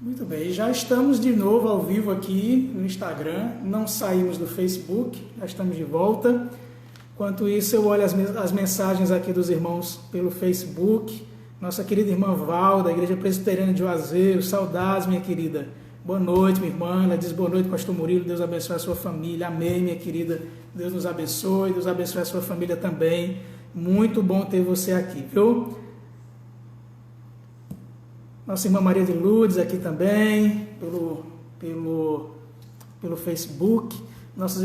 Muito bem, já estamos de novo ao vivo aqui no Instagram, não saímos do Facebook, já estamos de volta. Enquanto isso, eu olho as mensagens aqui dos irmãos pelo Facebook. Nossa querida irmã Val, da Igreja Presbiteriana de Juazeiro, saudades, minha querida. Boa noite, minha irmã. Ela diz boa noite, pastor Murilo, Deus abençoe a sua família. Amém, minha querida. Deus nos abençoe, Deus abençoe a sua família também. Muito bom ter você aqui, viu? Nossa irmã Maria de Lourdes aqui também, pelo Facebook. Nossos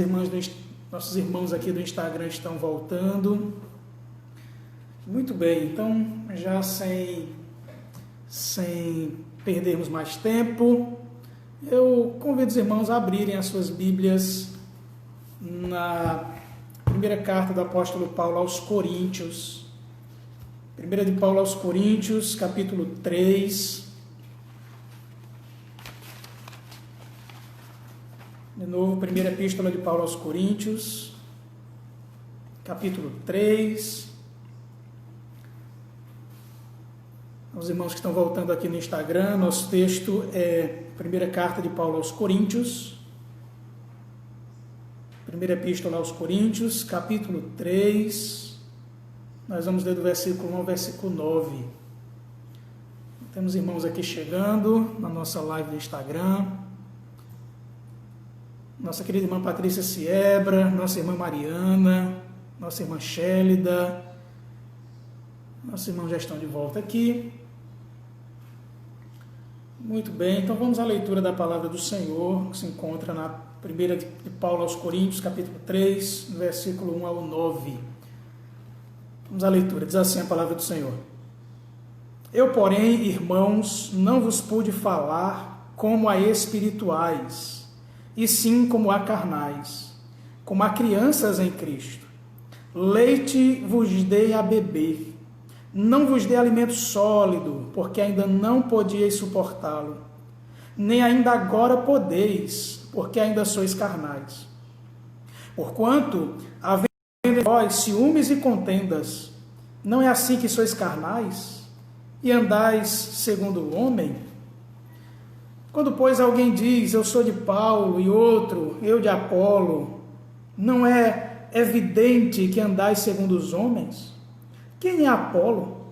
irmãos aqui do Instagram estão voltando. Muito bem, então já sem perdermos mais tempo, eu convido os irmãos a abrirem as suas Bíblias na primeira carta do apóstolo Paulo aos Coríntios. Primeira de Paulo aos Coríntios, capítulo 3. De novo, primeira epístola de Paulo aos Coríntios, capítulo 3. Os irmãos que estão voltando aqui no Instagram, nosso texto é primeira carta de Paulo aos Coríntios, primeira epístola aos Coríntios, capítulo 3. Nós vamos ler do versículo 1 ao versículo 9. Temos irmãos aqui chegando na nossa live do Instagram. Nossa querida irmã Patrícia Siebra, nossa irmã Mariana, nossa irmã Shélida. Nossos irmãos já estão de volta aqui. Muito bem, então vamos à leitura da palavra do Senhor, que se encontra na primeira de Paulo aos Coríntios, capítulo 3, versículo 1 ao 9. Vamos à leitura, diz assim a palavra do Senhor. Eu, porém, irmãos, não vos pude falar como a espirituais, e sim como a carnais, como a crianças em Cristo. Leite vos dei a beber, não vos dei alimento sólido, porque ainda não podíeis suportá-lo, nem ainda agora podeis, porque ainda sois carnais. Porquanto, havendo em vós ciúmes e contendas, não é assim que sois carnais, e andais segundo o homem? Quando, pois, alguém diz, eu sou de Paulo, e outro, eu de Apolo, não é evidente que andais segundo os homens? Quem é Apolo?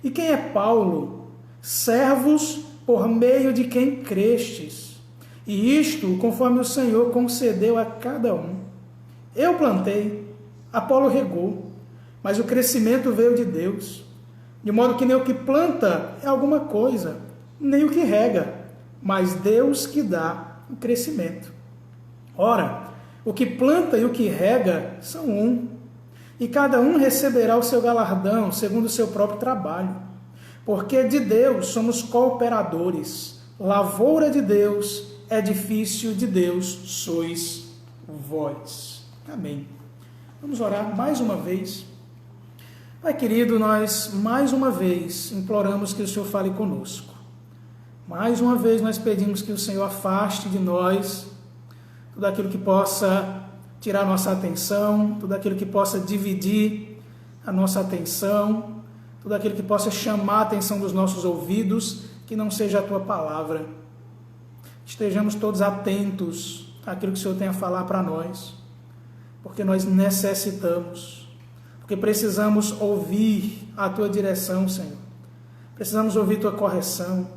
E quem é Paulo? Servos por meio de quem crestes. E isto conforme o Senhor concedeu a cada um. Eu plantei, Apolo regou, mas o crescimento veio de Deus. De modo que nem o que planta é alguma coisa, nem o que rega, mas Deus que dá o crescimento. Ora, o que planta e o que rega são um, e cada um receberá o seu galardão segundo o seu próprio trabalho. Porque de Deus somos cooperadores, lavoura de Deus, edifício de Deus sois vós. Amém. Vamos orar mais uma vez. Pai querido, nós mais uma vez imploramos que o Senhor fale conosco. Mais uma vez nós pedimos que o Senhor afaste de nós tudo aquilo que possa tirar nossa atenção, tudo aquilo que possa dividir a nossa atenção, tudo aquilo que possa chamar a atenção dos nossos ouvidos, que não seja a Tua palavra. Estejamos todos atentos àquilo que o Senhor tem a falar para nós, porque nós necessitamos, porque precisamos ouvir a Tua direção, Senhor. Precisamos ouvir Tua correção,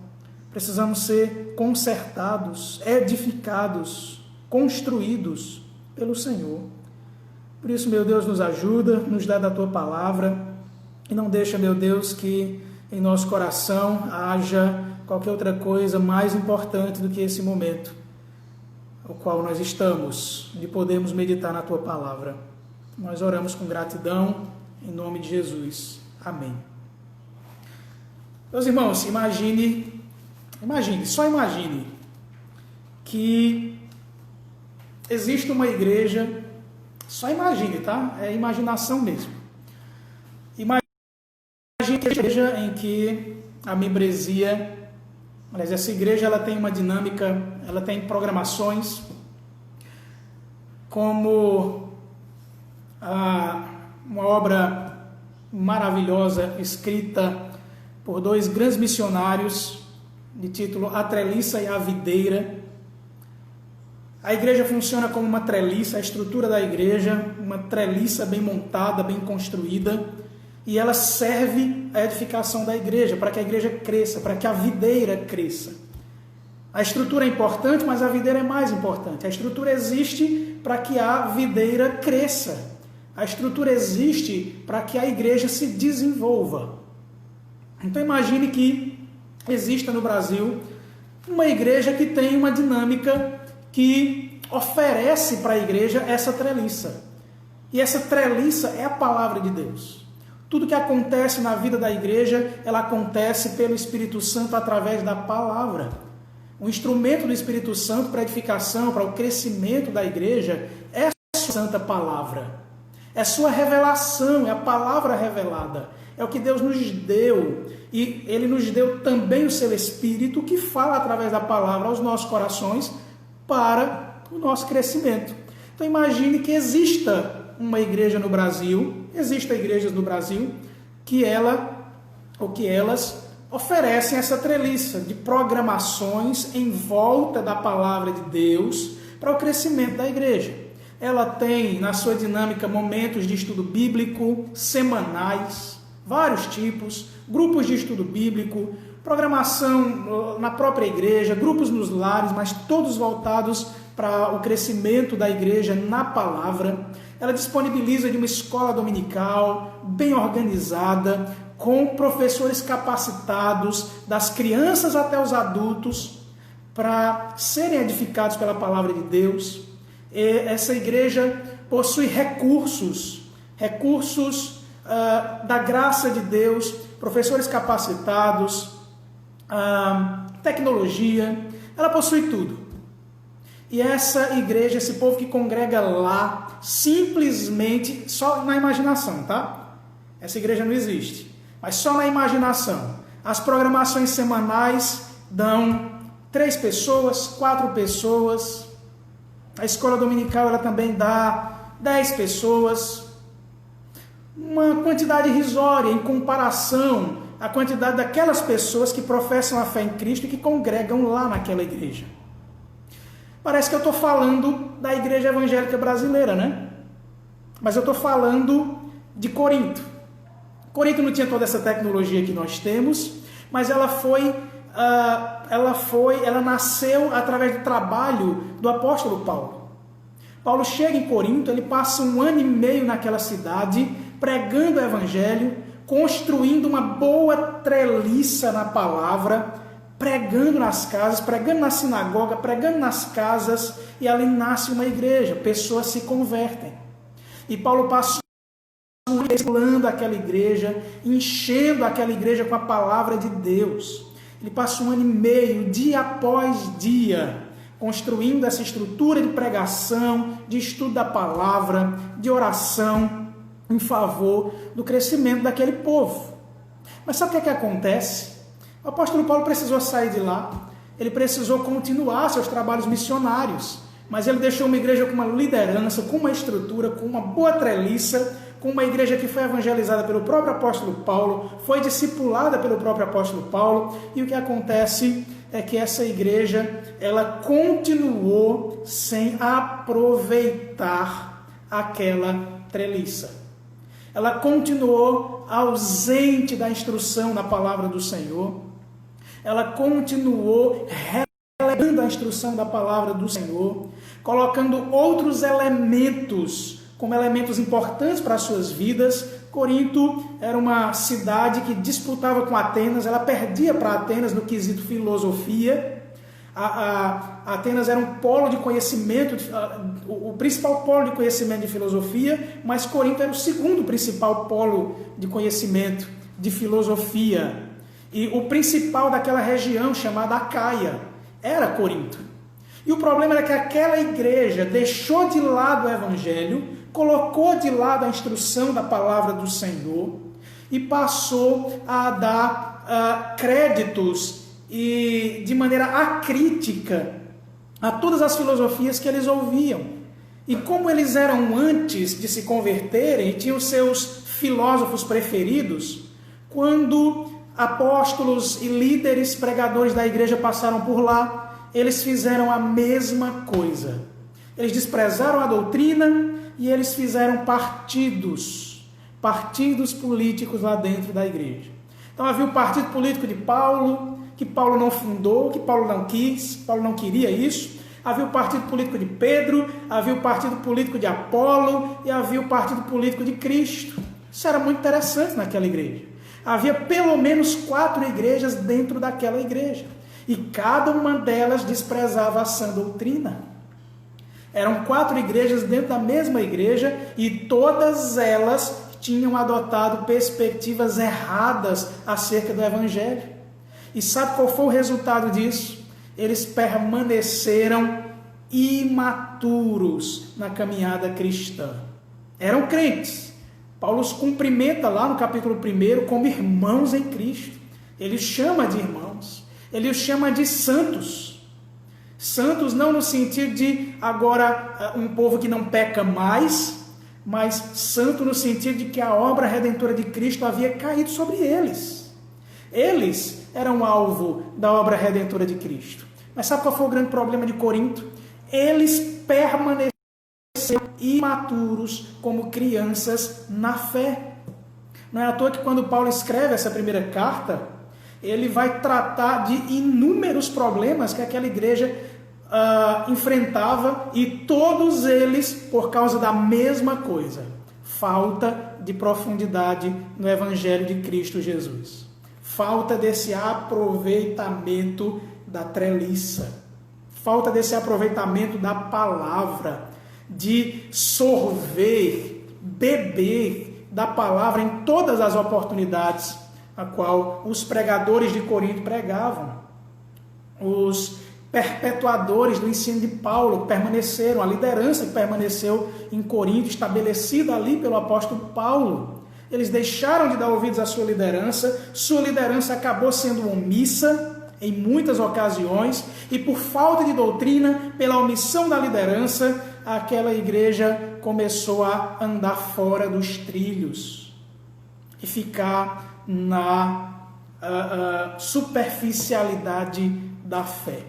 precisamos ser consertados, edificados, construídos pelo Senhor. Por isso, meu Deus, nos ajuda, nos dá da Tua palavra e não deixa, meu Deus, que em nosso coração haja qualquer outra coisa mais importante do que esse momento, o qual nós estamos, de podermos meditar na Tua palavra. Nós oramos com gratidão, em nome de Jesus. Amém. Meus irmãos, imagine, só imagine que existe uma igreja, só imagine, tá? É imaginação mesmo. Imagine uma igreja em que a membresia, aliás, essa igreja ela tem uma dinâmica, ela tem programações como uma obra maravilhosa escrita por dois grandes missionários de título A Treliça e a Videira. A igreja funciona como uma treliça, a estrutura da igreja, uma treliça bem montada, bem construída, e ela serve à edificação da igreja, para que a igreja cresça, para que a videira cresça. A estrutura é importante, mas a videira é mais importante. A estrutura existe para que a videira cresça. A estrutura existe para que a igreja se desenvolva. Então imagine que exista no Brasil uma igreja que tem uma dinâmica que oferece para a igreja essa treliça. E essa treliça é a palavra de Deus. Tudo que acontece na vida da igreja, ela acontece pelo Espírito Santo através da palavra. O instrumento do Espírito Santo para a edificação, para o crescimento da igreja, é a sua santa palavra. É a sua revelação, é a palavra revelada. É o que Deus nos deu. E Ele nos deu também o seu Espírito, que fala através da palavra aos nossos corações para o nosso crescimento. Então imagine que exista uma igreja no Brasil, existem igrejas no Brasil, que elas oferecem essa treliça de programações em volta da palavra de Deus para o crescimento da igreja. Ela tem na sua dinâmica momentos de estudo bíblico semanais, vários tipos, grupos de estudo bíblico, programação na própria igreja, grupos nos lares, mas todos voltados para o crescimento da igreja na palavra. Ela disponibiliza de uma escola dominical bem organizada, com professores capacitados, das crianças até os adultos, para serem edificados pela palavra de Deus. E essa igreja possui recursos da graça de Deus, professores capacitados, tecnologia, ela possui tudo. E essa igreja, esse povo que congrega lá, simplesmente, só na imaginação, tá? Essa igreja não existe, mas só na imaginação. As programações semanais dão 3 pessoas, 4 pessoas. A escola dominical ela também dá 10 pessoas. Uma quantidade irrisória em comparação à quantidade daquelas pessoas que professam a fé em Cristo e que congregam lá naquela igreja. Parece que eu estou falando da igreja evangélica brasileira, né? Mas eu estou falando de Corinto. Corinto não tinha toda essa tecnologia que nós temos, mas ela nasceu através do trabalho do apóstolo Paulo. Paulo chega em Corinto, ele passa 1 ano e meio naquela cidade, pregando o evangelho, construindo uma boa treliça na palavra, pregando nas casas, pregando na sinagoga, pregando nas casas, e ali nasce uma igreja, pessoas se convertem. E Paulo passa estimulando aquela igreja, enchendo aquela igreja com a palavra de Deus. Ele passa 1 ano e meio, dia após dia, construindo essa estrutura de pregação, de estudo da palavra, de oração, em favor do crescimento daquele povo. Mas sabe o que acontece? O apóstolo Paulo precisou sair de lá, ele precisou continuar seus trabalhos missionários, mas ele deixou uma igreja com uma liderança, com uma estrutura, com uma boa treliça, com uma igreja que foi evangelizada pelo próprio apóstolo Paulo, foi discipulada pelo próprio apóstolo Paulo, e o que acontece é que essa igreja, ela continuou sem aproveitar aquela treliça. Ela continuou ausente da instrução na palavra do Senhor. Ela continuou relegando a instrução da palavra do Senhor, colocando outros elementos como elementos importantes para as suas vidas. Corinto era uma cidade que disputava com Atenas, ela perdia para Atenas no quesito filosofia. Atenas era um polo de conhecimento, o principal polo de conhecimento de filosofia, mas Corinto era o segundo principal polo de conhecimento de filosofia. E o principal daquela região, chamada Acaia, era Corinto. E o problema era que aquela igreja deixou de lado o evangelho, colocou de lado a instrução da palavra do Senhor e passou a dar créditos e de maneira acrítica a todas as filosofias que eles ouviam. E como eles eram antes de se converterem, tinham seus filósofos preferidos, quando apóstolos e líderes pregadores da igreja passaram por lá, eles fizeram a mesma coisa. Eles desprezaram a doutrina e eles fizeram partidos políticos lá dentro da igreja. Então havia o partido político de Paulo, que Paulo não fundou, que Paulo não quis, Paulo não queria isso. Havia o partido político de Pedro, havia o partido político de Apolo e havia o partido político de Cristo. Isso era muito interessante naquela igreja. Havia pelo menos 4 igrejas dentro daquela igreja. E cada uma delas desprezava a sã doutrina. Eram 4 igrejas dentro da mesma igreja e todas elas tinham adotado perspectivas erradas acerca do Evangelho. E sabe qual foi o resultado disso? Eles permaneceram imaturos na caminhada cristã. Eram crentes. Paulo os cumprimenta lá no capítulo 1 como irmãos em Cristo. Ele os chama de irmãos. Ele os chama de santos. Santos não no sentido de agora um povo que não peca mais, mas santo no sentido de que a obra redentora de Cristo havia caído sobre eles. Eles eram alvo da obra redentora de Cristo. Mas sabe qual foi o grande problema de Corinto? Eles permaneceram imaturos como crianças na fé. Não é à toa que quando Paulo escreve essa primeira carta, ele vai tratar de inúmeros problemas que aquela igreja enfrentava, e todos eles por causa da mesma coisa: falta de profundidade no Evangelho de Cristo Jesus, falta desse aproveitamento da treliça, falta desse aproveitamento da palavra, de sorver, beber da palavra em todas as oportunidades a qual os pregadores de Corinto pregavam. Os perpetuadores do ensino de Paulo permaneceram, a liderança que permaneceu em Corinto, estabelecida ali pelo apóstolo Paulo. Eles deixaram de dar ouvidos à sua liderança acabou sendo omissa em muitas ocasiões, e por falta de doutrina, pela omissão da liderança, aquela igreja começou a andar fora dos trilhos e ficar na superficialidade da fé.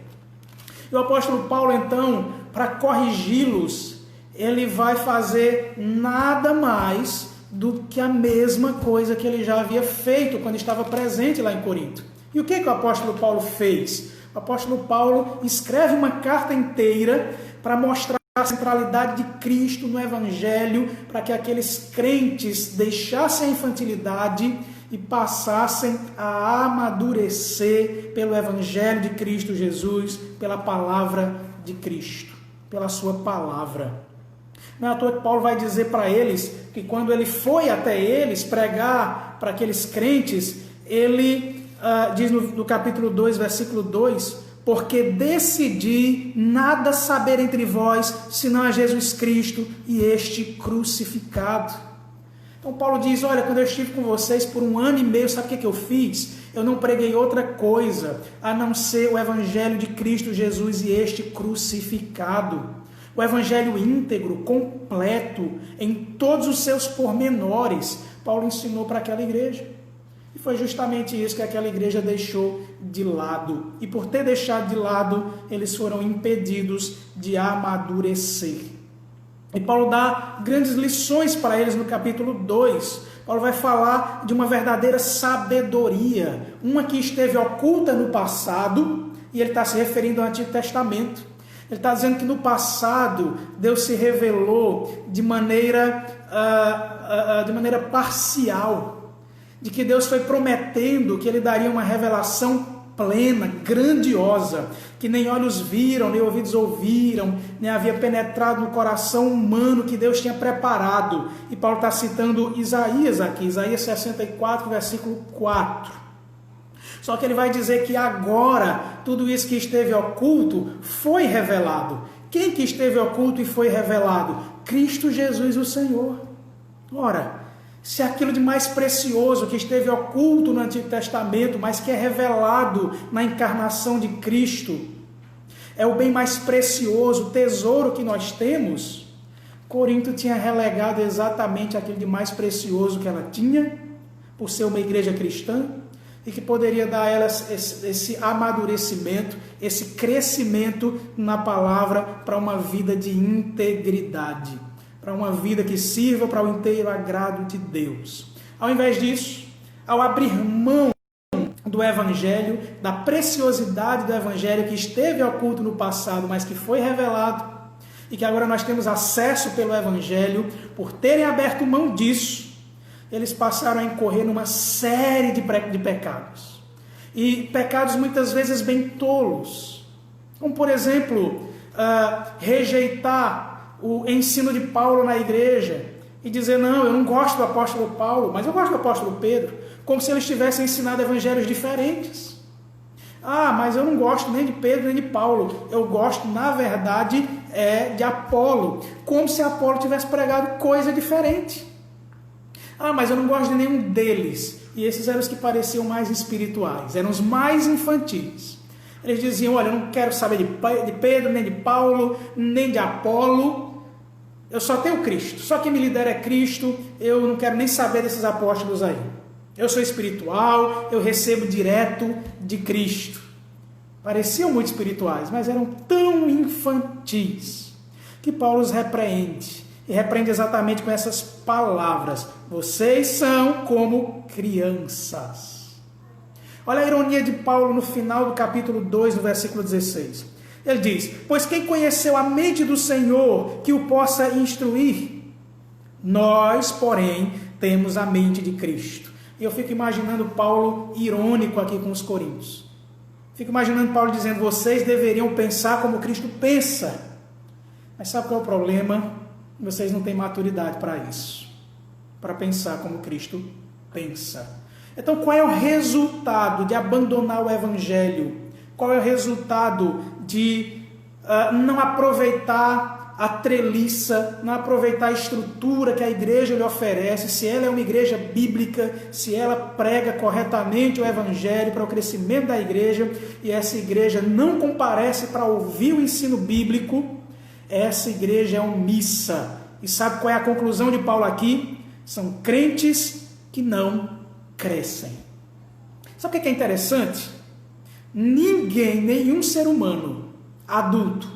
E o apóstolo Paulo, então, para corrigi-los, ele vai fazer nada mais do que a mesma coisa que ele já havia feito quando estava presente lá em Corinto. E o que o apóstolo Paulo fez? O apóstolo Paulo escreve uma carta inteira para mostrar a centralidade de Cristo no Evangelho, para que aqueles crentes deixassem a infantilidade e passassem a amadurecer pelo Evangelho de Cristo Jesus, pela palavra de Cristo, pela sua palavra. Não é à toa que Paulo vai dizer para eles que quando ele foi até eles pregar para aqueles crentes, ele diz no capítulo 2, versículo 2, porque decidi nada saber entre vós, senão a Jesus Cristo e este crucificado. Então Paulo diz, olha, quando eu estive com vocês por 1 ano e meio, sabe o que eu fiz? Eu não preguei outra coisa, a não ser o Evangelho de Cristo Jesus e este crucificado. O Evangelho íntegro, completo, em todos os seus pormenores, Paulo ensinou para aquela igreja. E foi justamente isso que aquela igreja deixou de lado. E por ter deixado de lado, eles foram impedidos de amadurecer. E Paulo dá grandes lições para eles no capítulo 2. Paulo vai falar de uma verdadeira sabedoria, uma que esteve oculta no passado, e ele está se referindo ao Antigo Testamento. Ele está dizendo que no passado Deus se revelou de maneira parcial, de que Deus foi prometendo que Ele daria uma revelação plena, grandiosa, que nem olhos viram, nem ouvidos ouviram, nem havia penetrado no coração humano, que Deus tinha preparado. E Paulo está citando Isaías aqui, Isaías 64, versículo 4. Só que ele vai dizer que agora, tudo isso que esteve oculto foi revelado. Quem que esteve oculto e foi revelado? Cristo Jesus, o Senhor. Ora, se aquilo de mais precioso que esteve oculto no Antigo Testamento, mas que é revelado na encarnação de Cristo, é o bem mais precioso, o tesouro que nós temos, Corinto tinha relegado exatamente aquilo de mais precioso que ela tinha, por ser uma igreja cristã, e que poderia dar a elas esse amadurecimento, esse crescimento na palavra para uma vida de integridade, para uma vida que sirva para o inteiro agrado de Deus. Ao invés disso, ao abrir mão do Evangelho, da preciosidade do Evangelho que esteve oculto no passado, mas que foi revelado, e que agora nós temos acesso pelo Evangelho, por terem aberto mão disso, eles passaram a incorrer numa série de pecados. E pecados muitas vezes bem tolos. Como, por exemplo, rejeitar o ensino de Paulo na igreja e dizer, não, eu não gosto do apóstolo Paulo, mas eu gosto do apóstolo Pedro, como se eles tivessem ensinado evangelhos diferentes. Mas eu não gosto nem de Pedro nem de Paulo, eu gosto, na verdade, de Apolo, como se Apolo tivesse pregado coisa diferente. Mas eu não gosto de nenhum deles. E esses eram os que pareciam mais espirituais, eram os mais infantis. Eles diziam, olha, eu não quero saber de Pedro, nem de Paulo, nem de Apolo, eu só tenho Cristo, só quem me lidera é Cristo, eu não quero nem saber desses apóstolos aí. Eu sou espiritual, eu recebo direto de Cristo. Pareciam muito espirituais, mas eram tão infantis que Paulo os repreende. E repreende exatamente com essas palavras. Vocês são como crianças. Olha a ironia de Paulo no final do capítulo 2, no versículo 16. Ele diz, pois quem conheceu a mente do Senhor que o possa instruir? Nós, porém, temos a mente de Cristo. E eu fico imaginando Paulo irônico aqui com os coríntios. Fico imaginando Paulo dizendo, vocês deveriam pensar como Cristo pensa. Mas sabe qual é o problema? Vocês não têm maturidade para isso, para pensar como Cristo pensa. Então, qual é o resultado de abandonar o Evangelho? Qual é o resultado de não aproveitar a treliça, não aproveitar a estrutura que a igreja lhe oferece, se ela é uma igreja bíblica, se ela prega corretamente o Evangelho para o crescimento da igreja, e essa igreja não comparece para ouvir o ensino bíblico, essa igreja é omissa. E sabe qual é a conclusão de Paulo aqui? São crentes que não crescem. Sabe o que é interessante? Ninguém, nenhum ser humano adulto,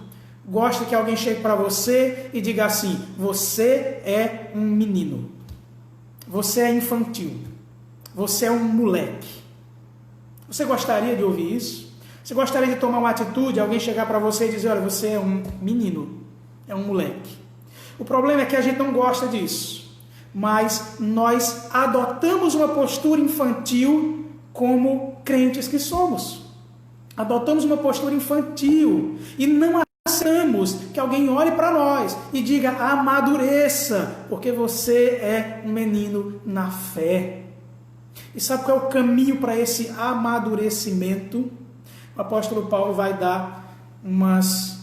gosta que alguém chegue para você e diga assim, você é um menino, você é infantil, você é um moleque. Você gostaria de ouvir isso? Você gostaria de tomar uma atitude, alguém chegar para você e dizer, olha, você é um menino, é um moleque. O problema é que a gente não gosta disso, mas nós adotamos uma postura infantil como crentes que somos. Adotamos uma postura infantil e não aceitamos que alguém olhe para nós e diga, amadureça, porque você é um menino na fé. E sabe qual é o caminho para esse amadurecimento? O apóstolo Paulo vai dar umas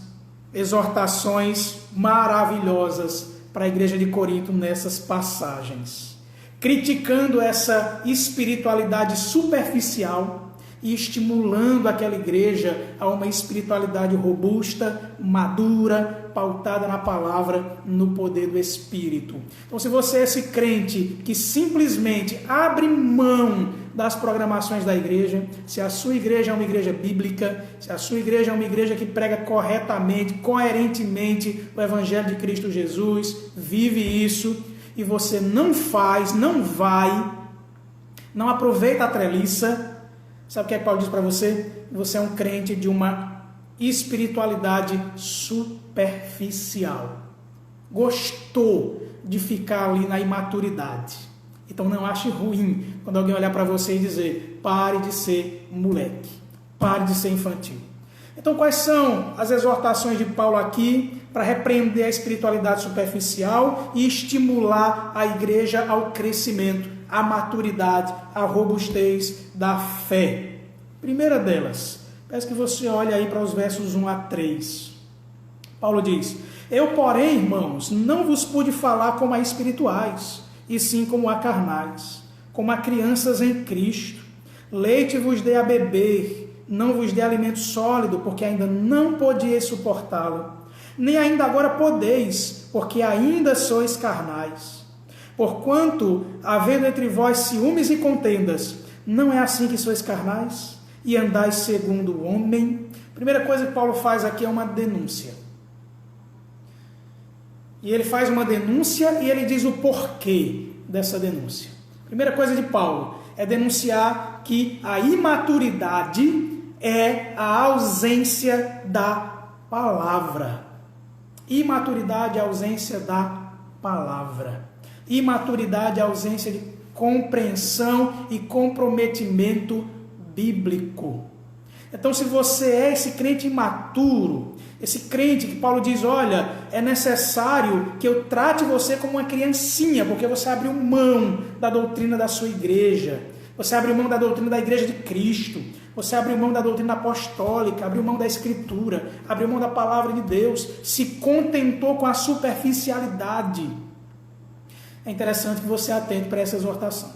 exortações maravilhosas para a igreja de Corinto nessas passagens, criticando essa espiritualidade superficial e estimulando aquela igreja a uma espiritualidade robusta, madura, pautada na palavra, no poder do Espírito. Então, se você é esse crente que simplesmente abre mão das programações da igreja, se a sua igreja é uma igreja bíblica, se a sua igreja é uma igreja que prega corretamente, coerentemente o Evangelho de Cristo Jesus, vive isso, e você não faz, não vai, não aproveita a treliça, sabe o que é que Paulo diz para você? Você é um crente de uma espiritualidade superficial. Gostou de ficar ali na imaturidade. Então não ache ruim quando alguém olhar para você e dizer, pare de ser moleque, pare de ser infantil. Então quais são as exortações de Paulo aqui para repreender a espiritualidade superficial e estimular a igreja ao crescimento, à maturidade, à robustez da fé? Primeira delas, peço que você olhe aí para os versos 1 a 3. Paulo diz, eu, porém, irmãos, não vos pude falar como a espirituais, e sim como a carnais, como a crianças em Cristo. Leite vos dei a beber, não vos dei alimento sólido, porque ainda não podieis suportá-lo, nem ainda agora podeis, porque ainda sois carnais. Porquanto, havendo entre vós ciúmes e contendas, não é assim que sois carnais e andais segundo o homem. Primeira coisa que Paulo faz aqui é uma denúncia. E ele faz uma denúncia e ele diz o porquê dessa denúncia. Primeira coisa de Paulo é denunciar que a imaturidade é a ausência da palavra. Imaturidade é a ausência da palavra. Imaturidade é a ausência de compreensão e comprometimento bíblico. Então, se você é esse crente imaturo, esse crente que Paulo diz, olha, é necessário que eu trate você como uma criancinha, porque você abriu mão da doutrina da sua igreja, você abriu mão da doutrina da igreja de Cristo, você abriu mão da doutrina apostólica, abriu mão da escritura, abriu mão da palavra de Deus, se contentou com a superficialidade. É interessante que você atente para essa exortação.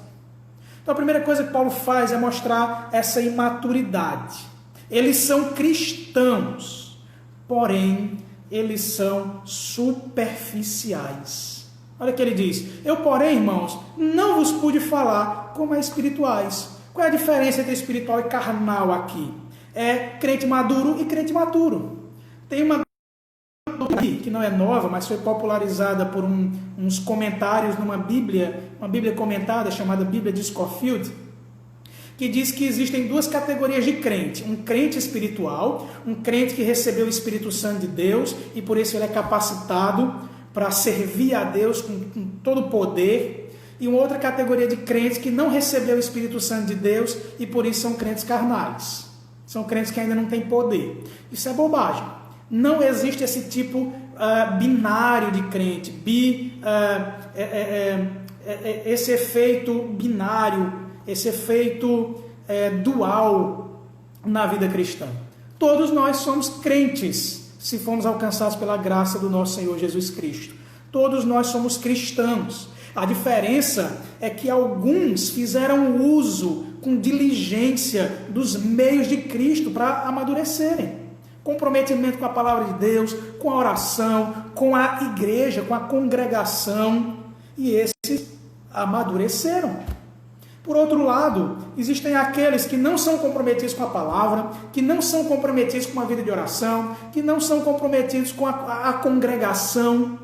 Então a primeira coisa que Paulo faz é mostrar essa imaturidade. Eles são cristãos, porém eles são superficiais. Olha o que ele diz. Eu, porém, irmãos, não vos pude falar como a espirituais. Qual é a diferença entre espiritual e carnal aqui? É crente maduro e crente maturo. Tem uma que não é nova, mas foi popularizada por uns comentários numa Bíblia, uma Bíblia comentada chamada Bíblia de Scofield, que diz que existem duas categorias de crente. Um crente espiritual, um crente que recebeu o Espírito Santo de Deus e por isso ele é capacitado para servir a Deus com todo o poder. E uma outra categoria de crentes que não recebeu o Espírito Santo de Deus e por isso são crentes carnais. São crentes que ainda não têm poder. Isso é bobagem. Não existe esse tipo binário de crente, esse efeito binário, esse efeito dual na vida cristã. Todos nós somos crentes, se formos alcançados pela graça do nosso Senhor Jesus Cristo. Todos nós somos cristãos. A diferença é que alguns fizeram uso com diligência dos meios de Cristo para amadurecerem. Comprometimento com a palavra de Deus, com a oração, com a igreja, com a congregação. E esses amadureceram. Por outro lado, existem aqueles que não são comprometidos com a palavra, que não são comprometidos com a vida de oração, que não são comprometidos com a congregação.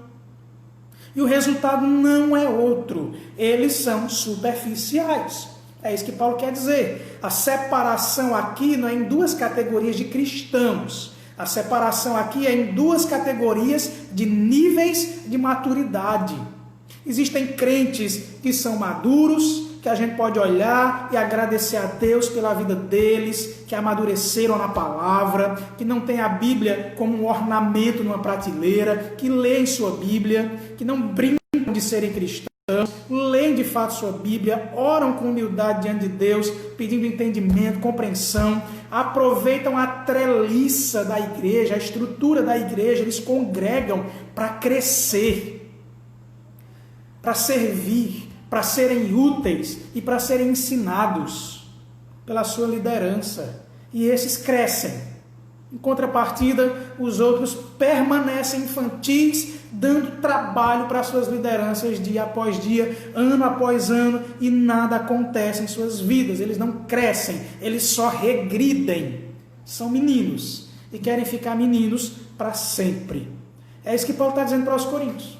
E o resultado não é outro. Eles são superficiais. É isso que Paulo quer dizer. A separação aqui não é em duas categorias de cristãos. A separação aqui é em duas categorias de níveis de maturidade. Existem crentes que são maduros, que a gente pode olhar e agradecer a Deus pela vida deles, que amadureceram na palavra, que não tem a Bíblia como um ornamento numa prateleira, que leem sua Bíblia, que não brincam de serem cristãos, leem de fato sua Bíblia, oram com humildade diante de Deus, pedindo entendimento, compreensão, aproveitam a treliça da igreja, a estrutura da igreja, eles congregam para crescer, para servir, para serem úteis e para serem ensinados pela sua liderança. E esses crescem. Em contrapartida, os outros permanecem infantis, dando trabalho para suas lideranças dia após dia, ano após ano, e nada acontece em suas vidas. Eles não crescem, eles só regridem. São meninos e querem ficar meninos para sempre. É isso que Paulo está dizendo para os coríntios.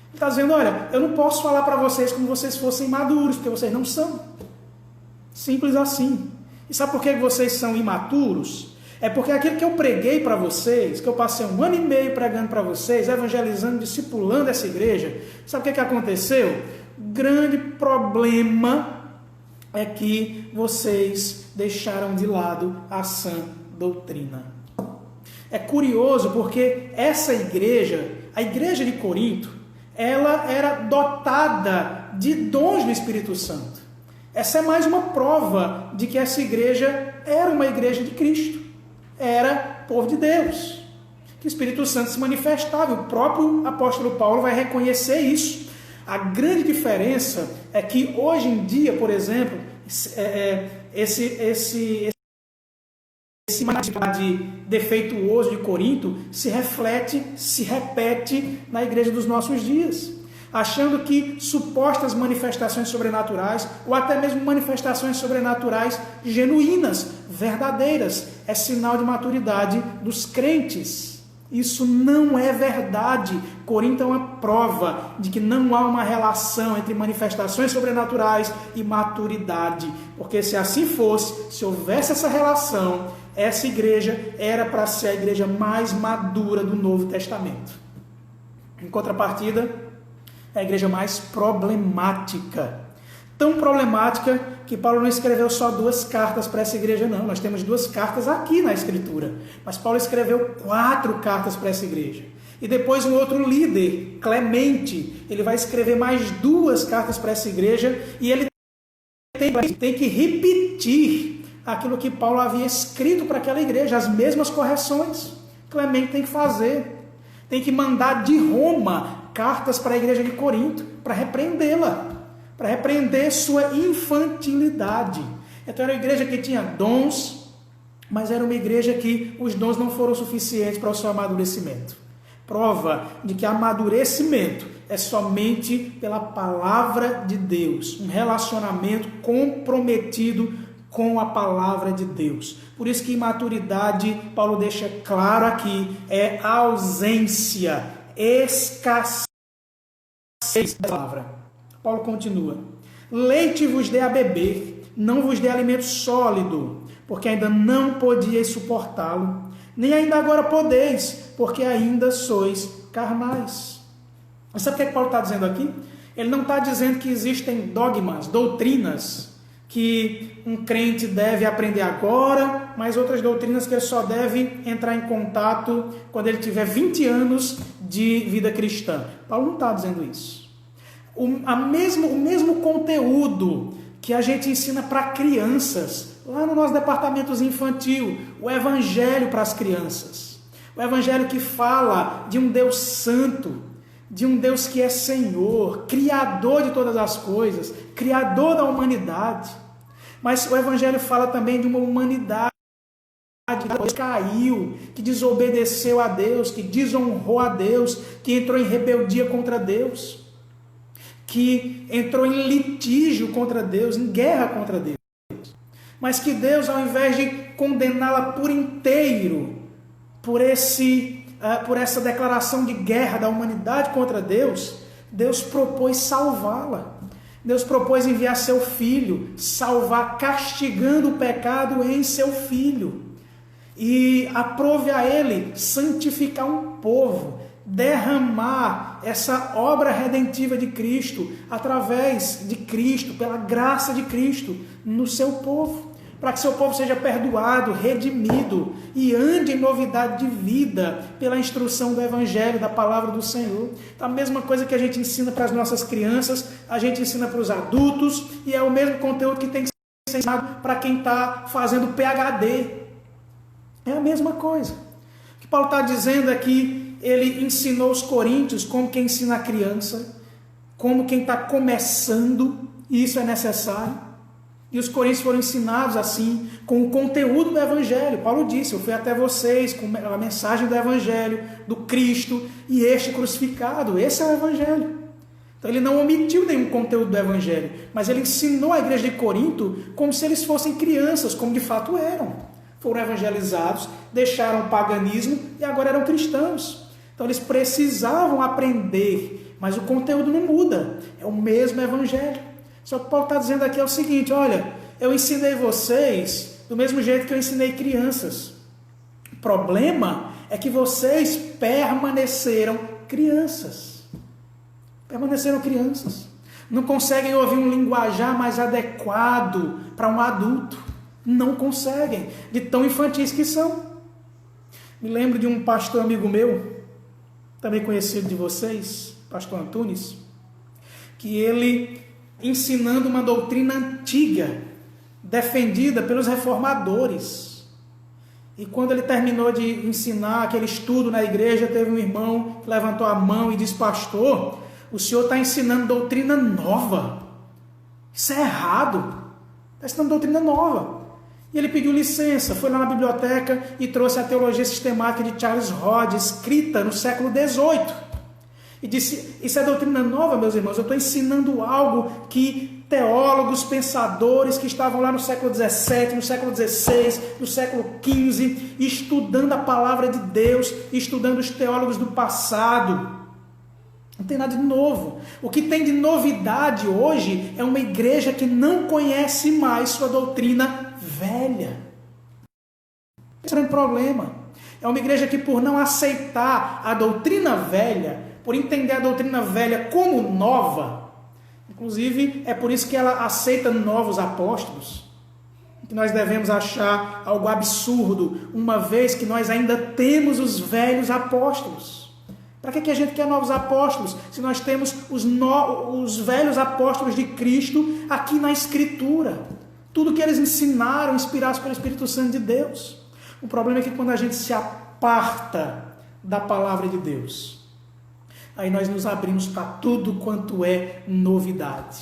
Ele está dizendo, olha, eu não posso falar para vocês como vocês fossem maduros, porque vocês não são. Simples assim. E sabe por que vocês são imaturos? É porque aquilo que eu preguei para vocês, que eu passei 1 ano e meio pregando para vocês, evangelizando, discipulando essa igreja, sabe o que aconteceu? Grande problema é que vocês deixaram de lado a sã doutrina. É curioso porque essa igreja, a igreja de Corinto, ela era dotada de dons do Espírito Santo. Essa é mais uma prova de que essa igreja era uma igreja de Cristo. Era povo de Deus, que o Espírito Santo se manifestava. O próprio apóstolo Paulo vai reconhecer isso. A grande diferença é que hoje em dia, por exemplo, esse de defeituoso de Corinto se reflete, se repete na igreja dos nossos dias. achando que supostas manifestações sobrenaturais, ou até mesmo manifestações sobrenaturais genuínas, verdadeiras, é sinal de maturidade dos crentes. Isso não é verdade. Corinto é uma prova de que não há uma relação entre manifestações sobrenaturais e maturidade. Porque se assim fosse, se houvesse essa relação, essa igreja era para ser a igreja mais madura do Novo Testamento. Em contrapartida, é a igreja mais problemática. Tão problemática que Paulo não escreveu só 2 cartas para essa igreja, não. Nós temos 2 cartas aqui na Escritura. Mas Paulo escreveu 4 cartas para essa igreja. E depois um outro líder, Clemente, ele vai escrever mais 2 cartas para essa igreja. E ele tem que repetir aquilo que Paulo havia escrito para aquela igreja, as mesmas correções. Clemente tem que fazer. Tem que mandar de Roma cartas para a igreja de Corinto, para repreendê-la, para repreender sua infantilidade. Então era uma igreja que tinha dons, mas era uma igreja que os dons não foram suficientes para o seu amadurecimento. Prova de que amadurecimento é somente pela palavra de Deus, um relacionamento comprometido com a palavra de Deus. Por isso que imaturidade, Paulo deixa claro aqui, é ausência, escassez da palavra. Paulo continua: leite vos dê a beber, não vos dê alimento sólido, porque ainda não podíeis suportá-lo, nem ainda agora podeis, porque ainda sois carnais. Mas sabe o que Paulo está dizendo aqui? Ele não está dizendo que existem dogmas, doutrinas, que um crente deve aprender agora, mas outras doutrinas que ele só deve entrar em contato quando ele tiver 20 anos de vida cristã. Paulo não está dizendo isso. O mesmo conteúdo que a gente ensina para crianças, lá no nosso departamento infantil, o evangelho para as crianças. O evangelho que fala de um Deus santo, de um Deus que é Senhor, Criador de todas as coisas, Criador da humanidade. Mas o Evangelho fala também de uma humanidade que caiu, que desobedeceu a Deus, que desonrou a Deus, que entrou em rebeldia contra Deus, que entrou em litígio contra Deus, em guerra contra Deus. Mas que Deus, ao invés de condená-la por inteiro, por essa declaração de guerra da humanidade contra Deus, Deus propôs salvá-la. Deus propôs enviar seu Filho, salvar castigando o pecado em seu Filho. E aprove a Ele santificar um povo, derramar essa obra redentiva de Cristo, através de Cristo, pela graça de Cristo, no seu povo. Para que seu povo seja perdoado, redimido e ande em novidade de vida pela instrução do Evangelho, da palavra do Senhor. Então, a mesma coisa que a gente ensina para as nossas crianças, a gente ensina para os adultos, e é o mesmo conteúdo que tem que ser ensinado para quem está fazendo PhD. É a mesma coisa. O que Paulo está dizendo é que ele ensinou os coríntios como quem ensina a criança, como quem está começando, e isso é necessário. E os coríntios foram ensinados assim, com o conteúdo do Evangelho. Paulo disse: eu fui até vocês com a mensagem do Evangelho, do Cristo e este crucificado. Esse é o Evangelho. Então ele não omitiu nenhum conteúdo do Evangelho, mas ele ensinou a igreja de Corinto como se eles fossem crianças, como de fato eram. Foram evangelizados, deixaram o paganismo e agora eram cristãos. Então eles precisavam aprender, mas o conteúdo não muda. É o mesmo Evangelho. Só que Paulo está dizendo aqui é o seguinte: olha, eu ensinei vocês do mesmo jeito que eu ensinei crianças. O problema é que vocês permaneceram crianças. Permaneceram crianças. Não conseguem ouvir um linguajar mais adequado para um adulto. Não conseguem, de tão infantis que são. Me lembro de um pastor amigo meu, também conhecido de vocês, pastor Antunes, que ele, ensinando uma doutrina antiga, defendida pelos reformadores. E quando ele terminou de ensinar aquele estudo na igreja, teve um irmão que levantou a mão e disse: pastor, o senhor está ensinando doutrina nova. Isso é errado. Está ensinando doutrina nova. E ele pediu licença, foi lá na biblioteca e trouxe a Teologia Sistemática de Charles Hodge, escrita no século XVIII. E disse, isso é doutrina nova, meus irmãos, eu estou ensinando algo que teólogos, pensadores que estavam lá no século XVII, no século XVI, no século XV, estudando a palavra de Deus, estudando os teólogos do passado. Não tem nada de novo. O que tem de novidade hoje é uma igreja que não conhece mais sua doutrina velha. Esse é um problema. É uma igreja que, por não aceitar a doutrina velha, por entender a doutrina velha como nova, inclusive é por isso que ela aceita novos apóstolos, que nós devemos achar algo absurdo, uma vez que nós ainda temos os velhos apóstolos. Para que a gente quer novos apóstolos, se nós temos os velhos apóstolos de Cristo aqui na Escritura? Tudo que eles ensinaram, inspirados pelo Espírito Santo de Deus. O problema é que quando a gente se aparta da palavra de Deus, aí nós nos abrimos para tudo quanto é novidade.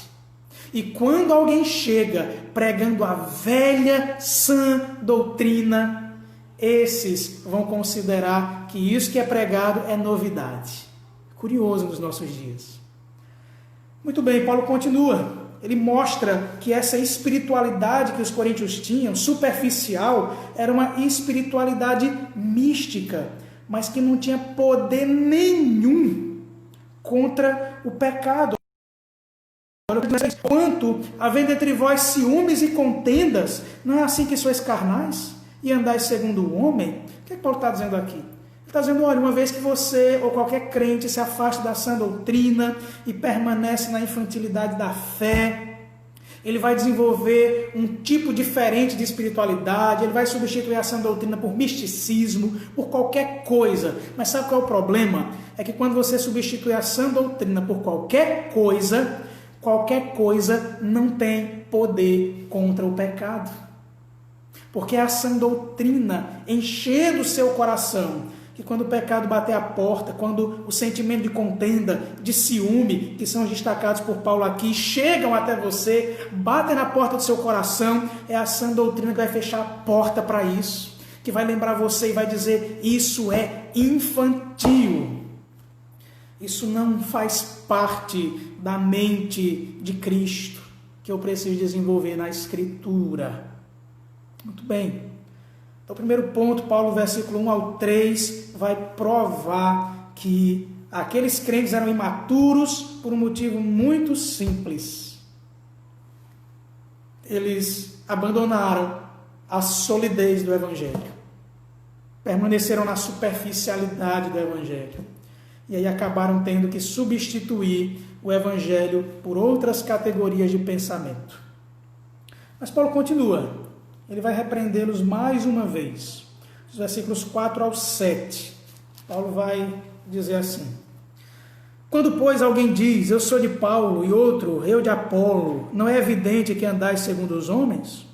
E quando alguém chega pregando a velha sã doutrina, esses vão considerar que isso que é pregado é novidade. Curioso nos nossos dias. Muito bem, Paulo continua. Ele mostra que essa espiritualidade que os coríntios tinham, superficial, era uma espiritualidade mística, mas que não tinha poder nenhum contra o pecado. Quanto, havendo entre vós ciúmes e contendas, não é assim que sois carnais e andais segundo o homem? O que é que Paulo está dizendo aqui? Ele está dizendo, olha, uma vez que você ou qualquer crente se afasta da sã doutrina e permanece na infantilidade da fé, ele vai desenvolver um tipo diferente de espiritualidade, ele vai substituir a sã doutrina por misticismo, por qualquer coisa. Mas sabe qual é o problema? É que quando você substitui a sã doutrina por qualquer coisa não tem poder contra o pecado. Porque é a sã doutrina enchendo o seu coração, que quando o pecado bater a porta, quando o sentimento de contenda, de ciúme, que são os destacados por Paulo aqui, chegam até você, batem na porta do seu coração, é a sã doutrina que vai fechar a porta para isso, que vai lembrar você e vai dizer, isso é infantil, isso não faz parte da mente de Cristo, que eu preciso desenvolver na Escritura. Muito bem. Então, o primeiro ponto, Paulo, versículo 1 ao 3, vai provar que aqueles crentes eram imaturos por um motivo muito simples. Eles abandonaram a solidez do Evangelho. Permaneceram na superficialidade do Evangelho. E aí acabaram tendo que substituir o Evangelho por outras categorias de pensamento. Mas Paulo continua. Ele vai repreendê-los mais uma vez. Os versículos 4 ao 7. Paulo vai dizer assim. Quando, pois, alguém diz, eu sou de Paulo, e outro, eu de Apolo, não é evidente que andais segundo os homens?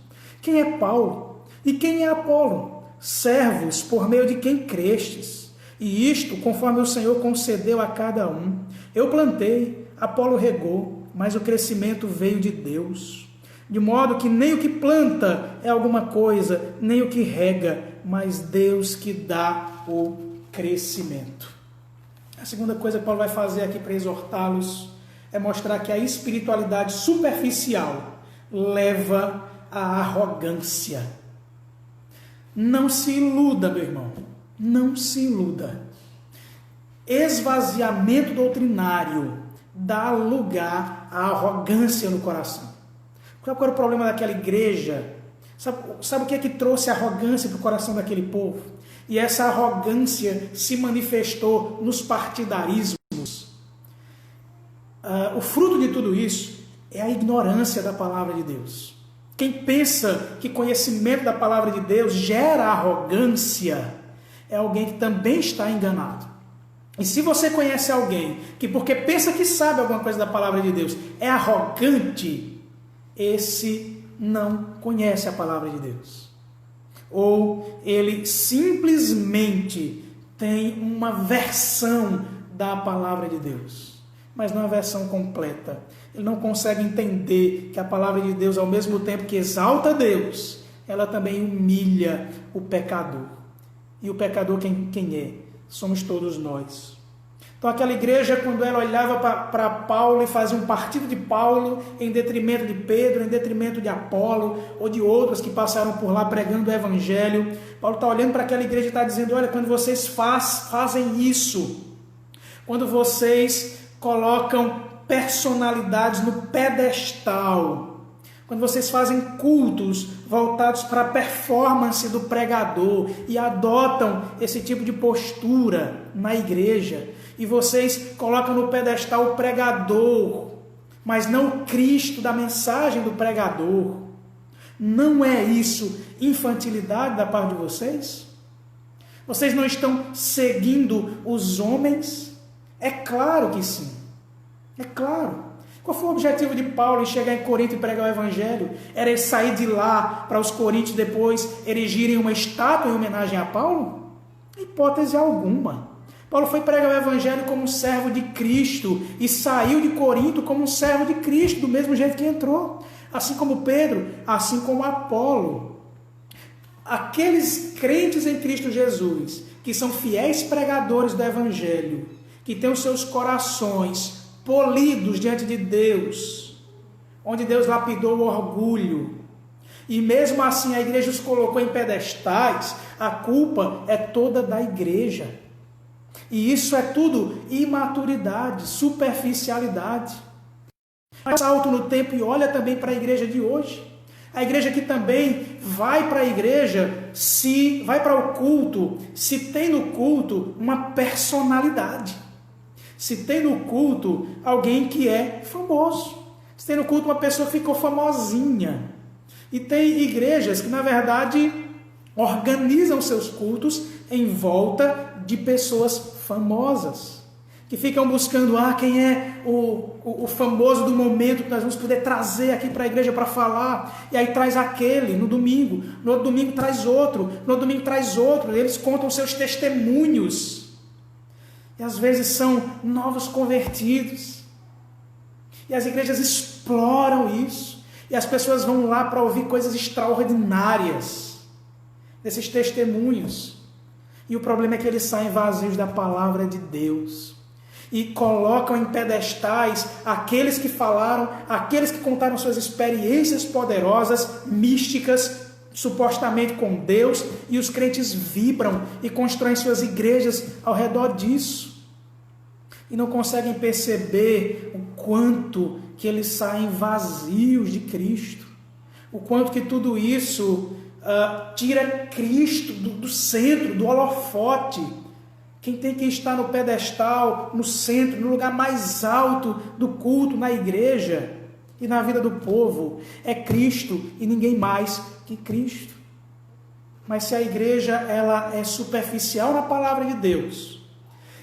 Quem é Paulo? E quem é Apolo? Servos por meio de quem crestes. E isto, conforme o Senhor concedeu a cada um. Eu plantei, Apolo regou, mas o crescimento veio de Deus. De modo que nem o que planta é alguma coisa, nem o que rega, mas Deus que dá o crescimento. A segunda coisa que Paulo vai fazer aqui para exortá-los é mostrar que a espiritualidade superficial leva à arrogância. Não se iluda, meu irmão, não se iluda. Esvaziamento doutrinário dá lugar à arrogância no coração. Qual era o problema daquela igreja? Sabe o que é que trouxe arrogância para o coração daquele povo? E essa arrogância se manifestou nos partidarismos. O fruto de tudo isso é a ignorância da palavra de Deus. Quem pensa que conhecimento da palavra de Deus gera arrogância é alguém que também está enganado. E se você conhece alguém que, porque pensa que sabe alguma coisa da palavra de Deus, é arrogante, esse não conhece a palavra de Deus. Ou ele simplesmente tem uma versão da palavra de Deus, mas não a versão completa. Ele não consegue entender que a palavra de Deus, ao mesmo tempo que exalta Deus, ela também humilha o pecador. E o pecador quem é? Somos todos nós. Então aquela igreja, quando ela olhava para Paulo e fazia um partido de Paulo em detrimento de Pedro, em detrimento de Apolo ou de outros que passaram por lá pregando o evangelho, Paulo está olhando para aquela igreja e está dizendo: olha, quando vocês fazem isso, quando vocês colocam personalidades no pedestal, quando vocês fazem cultos voltados para a performance do pregador e adotam esse tipo de postura na igreja, e vocês colocam no pedestal o pregador, mas não o Cristo da mensagem do pregador, não é isso infantilidade da parte de vocês? Vocês não estão seguindo os homens? É claro que sim. É claro. Qual foi o objetivo de Paulo em chegar em Corinto e pregar o evangelho? Era sair de lá para os coríntios depois erigirem uma estátua em homenagem a Paulo? Hipótese alguma. Paulo foi pregar o evangelho como um servo de Cristo e saiu de Corinto como um servo de Cristo, do mesmo jeito que entrou. Assim como Pedro, assim como Apolo. Aqueles crentes em Cristo Jesus, que são fiéis pregadores do evangelho, que têm os seus corações polidos diante de Deus, onde Deus lapidou o orgulho, e mesmo assim a igreja os colocou em pedestais, a culpa é toda da igreja. E isso é tudo imaturidade, superficialidade. Mas alto no tempo e olha também para a igreja de hoje. A igreja que também vai para a igreja, se vai para o culto, se tem no culto uma personalidade. Se tem no culto alguém que é famoso. Se tem no culto uma pessoa que ficou famosinha. E tem igrejas que, na verdade, organizam seus cultos em volta de pessoas famosas, que ficam buscando quem é o famoso do momento que nós vamos poder trazer aqui para a igreja para falar, e aí traz aquele no domingo, no outro domingo traz outro, no outro domingo traz outro, eles contam seus testemunhos, e às vezes são novos convertidos, e as igrejas exploram isso, e as pessoas vão lá para ouvir coisas extraordinárias desses testemunhos. E o problema é que eles saem vazios da palavra de Deus. E colocam em pedestais aqueles que falaram, aqueles que contaram suas experiências poderosas, místicas, supostamente com Deus. E os crentes vibram e constroem suas igrejas ao redor disso. E não conseguem perceber o quanto que eles saem vazios de Cristo. O quanto que tudo isso tira Cristo do centro, do holofote. Quem tem que estar no pedestal, no centro, no lugar mais alto do culto, na igreja e na vida do povo, é Cristo e ninguém mais que Cristo. Mas se a igreja ela é superficial na palavra de Deus,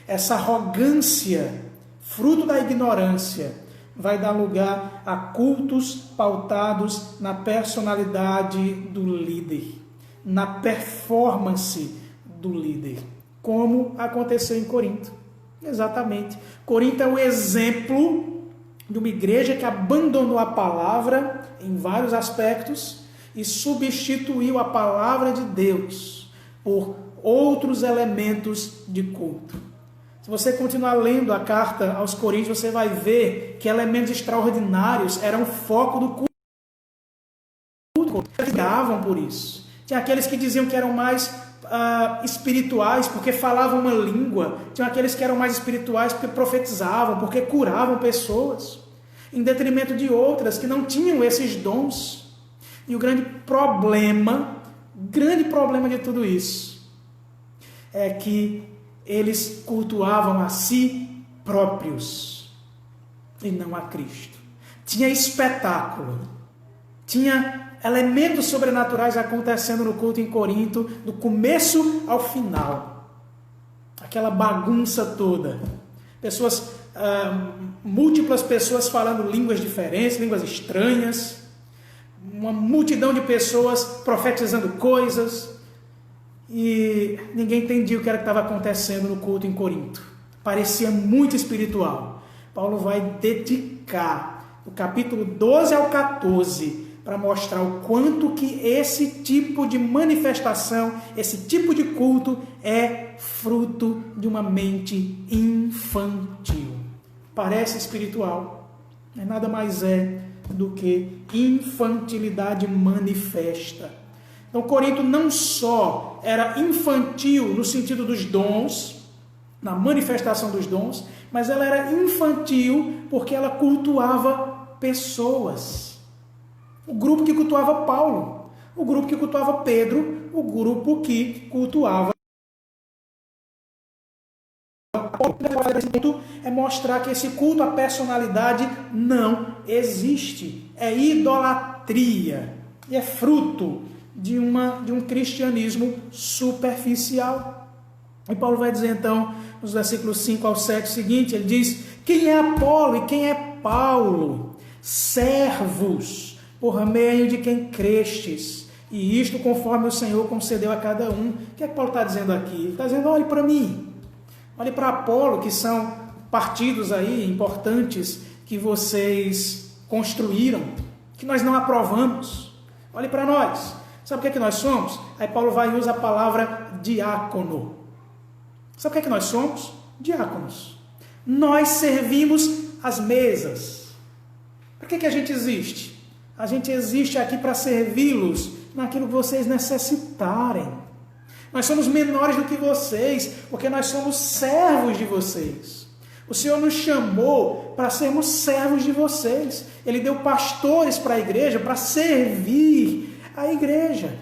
essa arrogância, fruto da ignorância, vai dar lugar a cultos pautados na personalidade do líder, na performance do líder, como aconteceu em Corinto. Exatamente. Corinto é o exemplo de uma igreja que abandonou a palavra em vários aspectos e substituiu a palavra de Deus por outros elementos de culto. Se você continuar lendo a carta aos Coríntios, você vai ver que elementos extraordinários eram o foco do culto. Eles brigavam por isso. Tinha aqueles que diziam que eram mais espirituais porque falavam uma língua. Tinha aqueles que eram mais espirituais porque profetizavam, porque curavam pessoas, em detrimento de outras que não tinham esses dons. E o grande problema de tudo isso é que eles cultuavam a si próprios e não a Cristo. Tinha espetáculo, tinha elementos sobrenaturais acontecendo no culto em Corinto, do começo ao final. Aquela bagunça toda. Pessoas, múltiplas pessoas falando línguas diferentes, línguas estranhas, uma multidão de pessoas profetizando coisas, e ninguém entendia o que era que estava acontecendo no culto em Corinto. Parecia muito espiritual. Paulo vai dedicar o capítulo 12 ao 14 para mostrar o quanto que esse tipo de manifestação, esse tipo de culto é fruto de uma mente inferior. infantil. Parece espiritual, mas nada mais é do que infantilidade manifesta. Então, Corinto não só era infantil no sentido dos dons, na manifestação dos dons, mas ela era infantil porque ela cultuava pessoas. O grupo que cultuava Paulo, o grupo que cultuava Pedro, o grupo que cultuava é mostrar que esse culto à personalidade não existe. É idolatria. E é fruto de um cristianismo superficial. E Paulo vai dizer então, nos versículos 5 ao 7, o seguinte, ele diz: quem é Apolo e quem é Paulo? Servos, por meio de quem crestes. E isto conforme o Senhor concedeu a cada um. O que é que Paulo está dizendo aqui? Ele está dizendo, olhe para mim. Olhe para Apolo, que são partidos aí importantes que vocês construíram, que nós não aprovamos. Olhe para nós. Sabe o que nós somos? Aí Paulo vai e usa a palavra diácono. Sabe o que nós somos? Diáconos. Nós servimos as mesas. Para que a gente existe? A gente existe aqui para servi-los naquilo que vocês necessitarem. Nós somos menores do que vocês, porque nós somos servos de vocês. O Senhor nos chamou para sermos servos de vocês. Ele deu pastores para a igreja, para servir a igreja.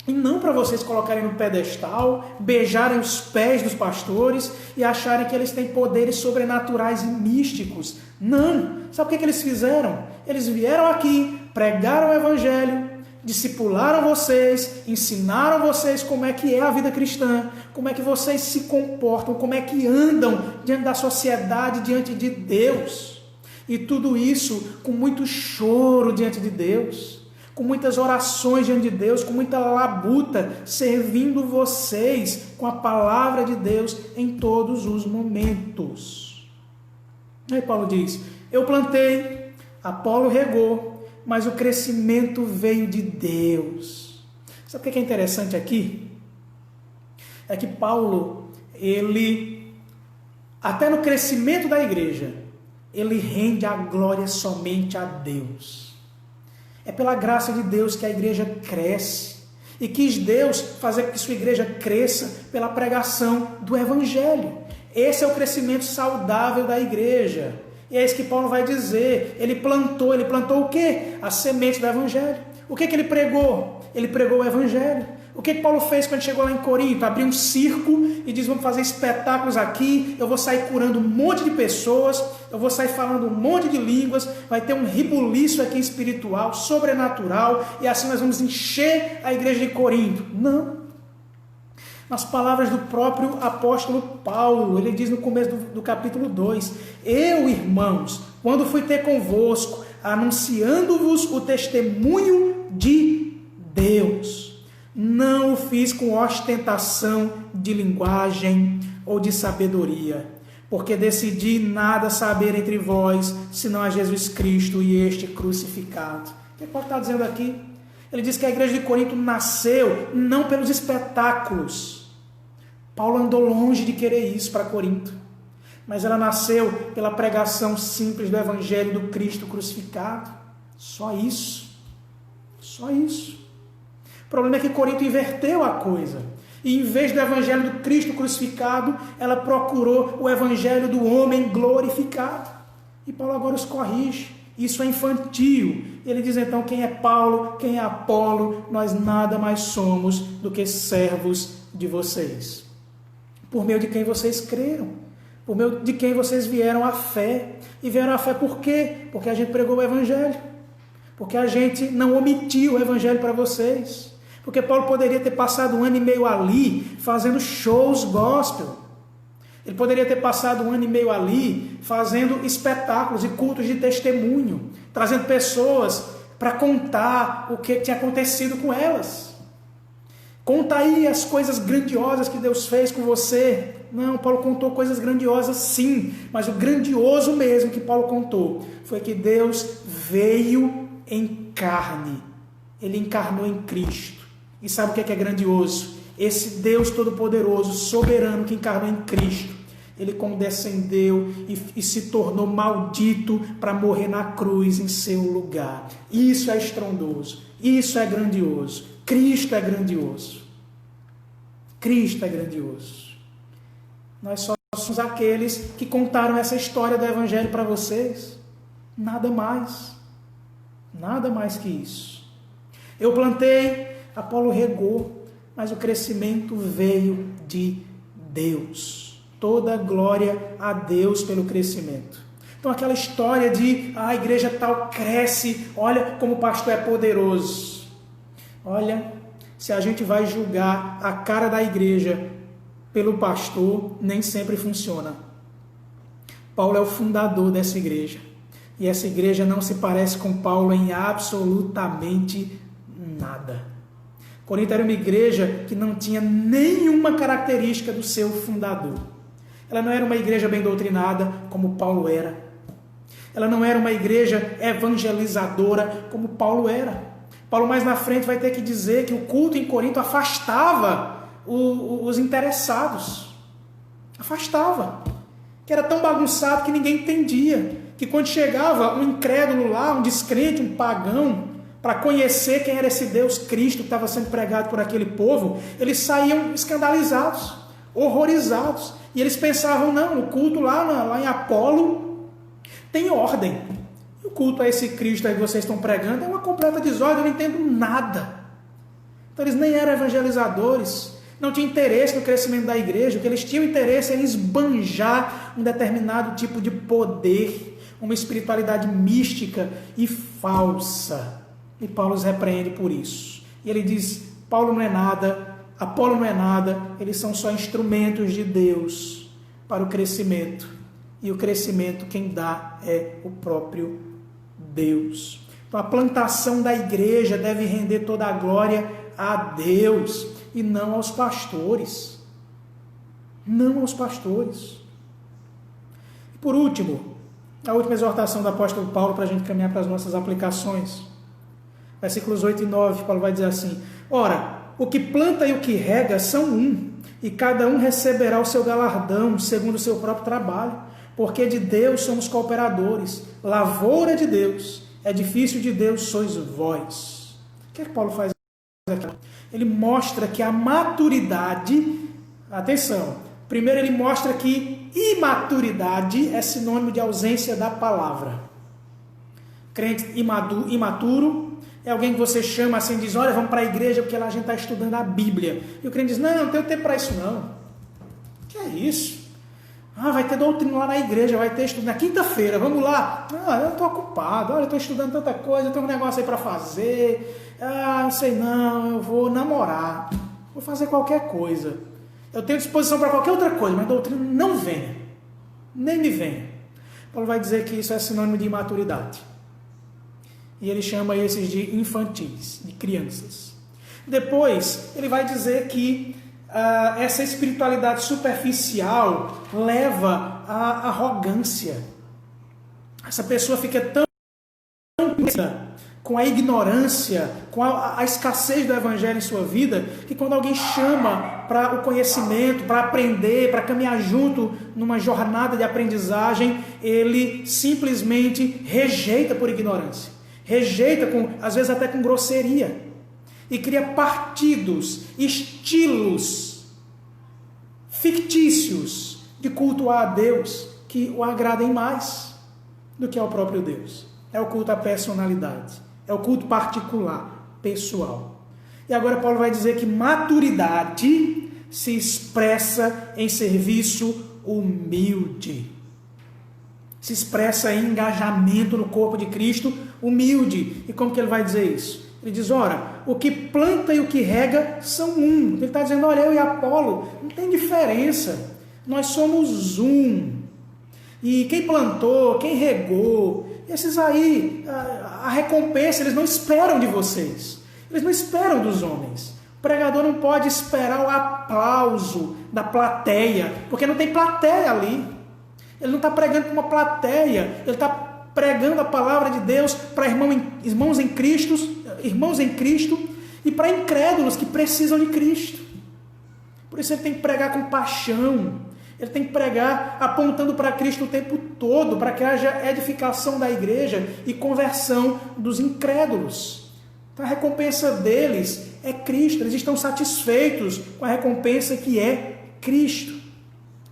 E não para vocês colocarem no pedestal, beijarem os pés dos pastores e acharem que eles têm poderes sobrenaturais e místicos. Não! Sabe o que eles fizeram? Eles vieram aqui, pregaram o evangelho, discipularam vocês, ensinaram vocês como é que é a vida cristã, como é que vocês se comportam, como é que andam diante da sociedade, diante de Deus. E tudo isso com muito choro diante de Deus, com muitas orações diante de Deus, com muita labuta, servindo vocês com a palavra de Deus em todos os momentos. Aí Paulo diz, eu plantei, Apolo regou, mas o crescimento veio de Deus. Sabe o que é interessante aqui? É que Paulo, ele, até no crescimento da igreja, ele rende a glória somente a Deus. É pela graça de Deus que a igreja cresce. E quis Deus fazer com que sua igreja cresça pela pregação do Evangelho. Esse é o crescimento saudável da igreja. E é isso que Paulo vai dizer. Ele plantou o quê? A semente do Evangelho. O que ele pregou? Ele pregou o Evangelho. O que Paulo fez quando chegou lá em Corinto? Abriu um circo e disse, vamos fazer espetáculos aqui, eu vou sair curando um monte de pessoas, eu vou sair falando um monte de línguas, vai ter um ribuliço aqui espiritual, sobrenatural, e assim nós vamos encher a igreja de Corinto. Não. Nas palavras do próprio apóstolo Paulo, ele diz no começo do capítulo 2, eu, irmãos, quando fui ter convosco, anunciando-vos o testemunho de Deus, não o fiz com ostentação de linguagem ou de sabedoria, porque decidi nada saber entre vós, senão a Jesus Cristo e este crucificado. O que Paulo está dizendo aqui? Ele diz que a igreja de Corinto nasceu não pelos espetáculos. Paulo andou longe de querer isso para Corinto, mas ela nasceu pela pregação simples do evangelho do Cristo crucificado. Só isso. Só isso. O problema é que Corinto inverteu a coisa. E em vez do evangelho do Cristo crucificado, ela procurou o evangelho do homem glorificado. E Paulo agora os corrige. Isso é infantil. Ele diz então, quem é Paulo, quem é Apolo, nós nada mais somos do que servos de vocês. Por meio de quem vocês creram. Por meio de quem vocês vieram à fé. E vieram à fé por quê? Porque a gente pregou o evangelho. Porque a gente não omitiu o evangelho para vocês. Porque Paulo poderia ter passado 1 ano e meio ali fazendo shows gospel. Ele poderia ter passado 1 ano e meio ali fazendo espetáculos e cultos de testemunho, trazendo pessoas para contar o que tinha acontecido com elas. Conta aí as coisas grandiosas que Deus fez com você. Não, Paulo contou coisas grandiosas sim, mas o grandioso mesmo que Paulo contou foi que Deus veio em carne. Ele encarnou em Cristo. E sabe o que é grandioso? Esse Deus Todo-Poderoso, soberano, que encarnou em Cristo, Ele condescendeu e se tornou maldito para morrer na cruz em seu lugar. Isso é estrondoso, isso é grandioso. Cristo é grandioso. Cristo é grandioso. Nós só somos aqueles que contaram essa história do Evangelho para vocês. Nada mais. Nada mais que isso. Eu plantei, Apolo regou, mas o crescimento veio de Deus. Toda glória a Deus pelo crescimento. Então aquela história de a igreja tal cresce, olha como o pastor é poderoso. Olha, se a gente vai julgar a cara da igreja pelo pastor, nem sempre funciona. Paulo é o fundador dessa igreja. E essa igreja não se parece com Paulo em absolutamente nada. Corinto era uma igreja que não tinha nenhuma característica do seu fundador. Ela não era uma igreja bem doutrinada, como Paulo era. Ela não era uma igreja evangelizadora, como Paulo era. Paulo mais na frente vai ter que dizer que o culto em Corinto afastava os interessados. Afastava. Que era tão bagunçado que ninguém entendia. Que quando chegava um incrédulo lá, um descrente, um pagão, para conhecer quem era esse Deus Cristo que estava sendo pregado por aquele povo, eles saíam escandalizados, horrorizados. E eles pensavam, não, o culto lá em Apolo tem ordem. E o culto a esse Cristo aí que vocês estão pregando é uma completa desordem, eu não entendo nada. Então eles nem eram evangelizadores, não tinham interesse no crescimento da igreja, o que eles tinham interesse era em esbanjar um determinado tipo de poder, uma espiritualidade mística e falsa. E Paulo os repreende por isso. E ele diz, Paulo não é nada, Apolo não é nada, eles são só instrumentos de Deus para o crescimento. E o crescimento quem dá é o próprio Deus. Então a plantação da igreja deve render toda a glória a Deus e não aos pastores. Não aos pastores. E por último, a última exortação do apóstolo Paulo para a gente caminhar para as nossas aplicações. Versículos 8 e 9, Paulo vai dizer assim, ora, o que planta e o que rega são um, e cada um receberá o seu galardão segundo o seu próprio trabalho, porque de Deus somos cooperadores, lavoura de Deus, edifício de Deus sois vós. O que é que Paulo faz aqui? Ele mostra que a maturidade, atenção, primeiro ele mostra que imaturidade é sinônimo de ausência da palavra. Crente imaturo é alguém que você chama assim, diz, olha, vamos para a igreja porque lá a gente está estudando a Bíblia. E o crente diz, não tenho tempo para isso não. Que é isso? Vai ter doutrina lá na igreja, vai ter estudo na quinta-feira, vamos lá. Eu estou ocupado, olha, eu estou estudando tanta coisa, eu tenho um negócio aí para fazer. Não sei não, eu vou namorar, vou fazer qualquer coisa. Eu tenho disposição para qualquer outra coisa, mas doutrina não venha, nem me venha. Paulo vai dizer que isso é sinônimo de imaturidade. E ele chama esses de infantis, de crianças. Depois, ele vai dizer que essa espiritualidade superficial leva à arrogância. Essa pessoa fica tão com a ignorância, com a escassez do evangelho em sua vida, que quando alguém chama para o conhecimento, para aprender, para caminhar junto numa jornada de aprendizagem, ele simplesmente rejeita por ignorância. Rejeita, às vezes até com grosseria. E cria partidos, estilos fictícios de cultuar a Deus que o agradem mais do que ao próprio Deus. É o culto à personalidade. É o culto particular, pessoal. E agora Paulo vai dizer que maturidade se expressa em serviço humilde. Se expressa em engajamento no corpo de Cristo, humilde. E como que ele vai dizer isso? Ele diz, ora, o que planta e o que rega são um. Ele está dizendo, olha, eu e Apolo, não tem diferença. Nós somos um. E quem plantou, quem regou, esses aí, a recompensa, eles não esperam de vocês. Eles não esperam dos homens. O pregador não pode esperar o aplauso da plateia, porque não tem plateia ali. Ele não está pregando para uma plateia, ele está pregando a palavra de Deus para irmãos em Cristo e para incrédulos que precisam de Cristo. Por isso ele tem que pregar com paixão, Ele tem que pregar apontando para Cristo o tempo todo, para que haja edificação da igreja e conversão dos incrédulos. Então a recompensa deles é Cristo, eles estão satisfeitos com a recompensa que é Cristo.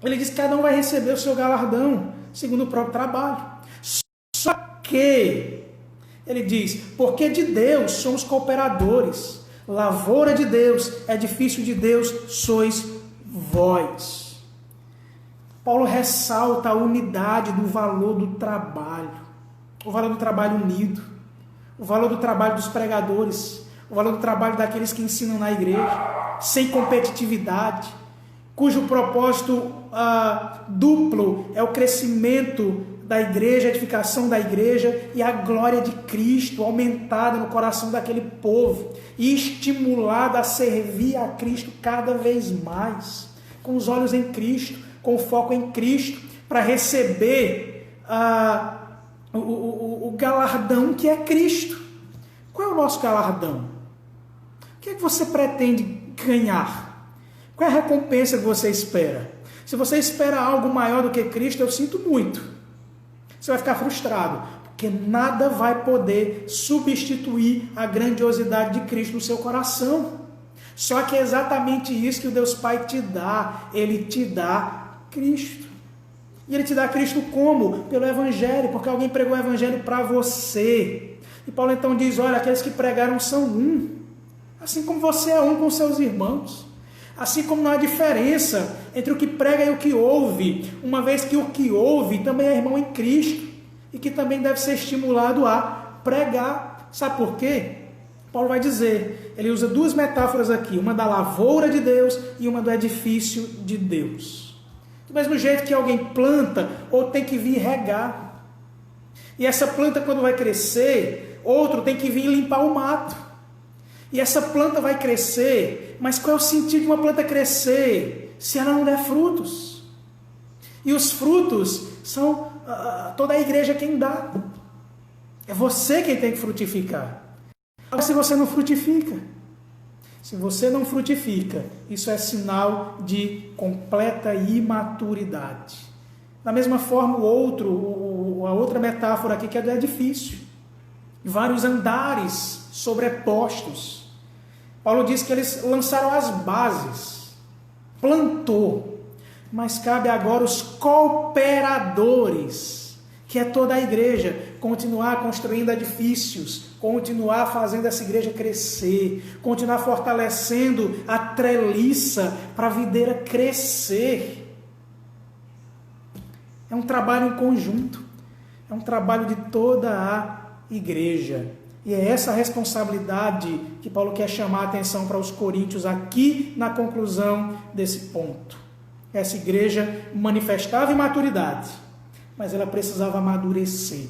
Ele diz que cada um vai receber o seu galardão, segundo o próprio trabalho. Só que, ele diz, porque de Deus somos cooperadores, lavoura de Deus, edifício de Deus sois vós. Paulo ressalta a unidade do valor do trabalho, o valor do trabalho unido, o valor do trabalho dos pregadores, o valor do trabalho daqueles que ensinam na igreja, sem competitividade, cujo propósito duplo é o crescimento da igreja, a edificação da igreja e a glória de Cristo aumentada no coração daquele povo e estimulada a servir a Cristo cada vez mais, com os olhos em Cristo, com o foco em Cristo, para receber o galardão que é Cristo. Qual é o nosso galardão? O que é que você pretende ganhar? Qual é a recompensa que você espera? Se você espera algo maior do que Cristo, eu sinto muito. Você vai ficar frustrado, porque nada vai poder substituir a grandiosidade de Cristo no seu coração. Só que é exatamente isso que o Deus Pai te dá. Ele te dá Cristo. E Ele te dá Cristo como? Pelo Evangelho, porque alguém pregou o Evangelho para você. E Paulo então diz, olha, aqueles que pregaram são um. Assim como você é um com seus irmãos. Assim como não há diferença entre o que prega e o que ouve, uma vez que o que ouve também é irmão em Cristo e que também deve ser estimulado a pregar. Sabe por quê? Paulo vai dizer, ele usa duas metáforas aqui, uma da lavoura de Deus e uma do edifício de Deus. Do mesmo jeito que alguém planta, ou tem que vir regar. E essa planta, quando vai crescer, outro tem que vir limpar o mato. E essa planta vai crescer, mas qual é o sentido de uma planta crescer se ela não der frutos? E os frutos são toda a igreja quem dá. É você quem tem que frutificar. Agora, se você não frutifica, isso é sinal de completa imaturidade. Da mesma forma, a outra metáfora aqui que é do edifício. Vários andares sobrepostos. Paulo diz que eles lançaram as bases, plantou, mas cabe agora os cooperadores, que é toda a igreja, continuar construindo edifícios, continuar fazendo essa igreja crescer, continuar fortalecendo a treliça para a videira crescer. É um trabalho em conjunto, é um trabalho de toda a igreja. E é essa responsabilidade que Paulo quer chamar a atenção para os coríntios aqui na conclusão desse ponto. Essa igreja manifestava imaturidade, mas ela precisava amadurecer.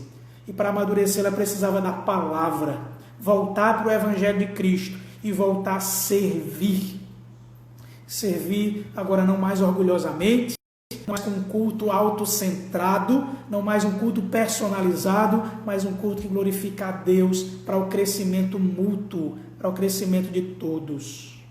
E para amadurecer ela precisava da palavra, voltar para o Evangelho de Cristo e voltar a servir. Servir agora não mais orgulhosamente, não mais com um culto autocentrado, não mais um culto personalizado, mas um culto que glorifica a Deus para o crescimento mútuo, para o crescimento de todos.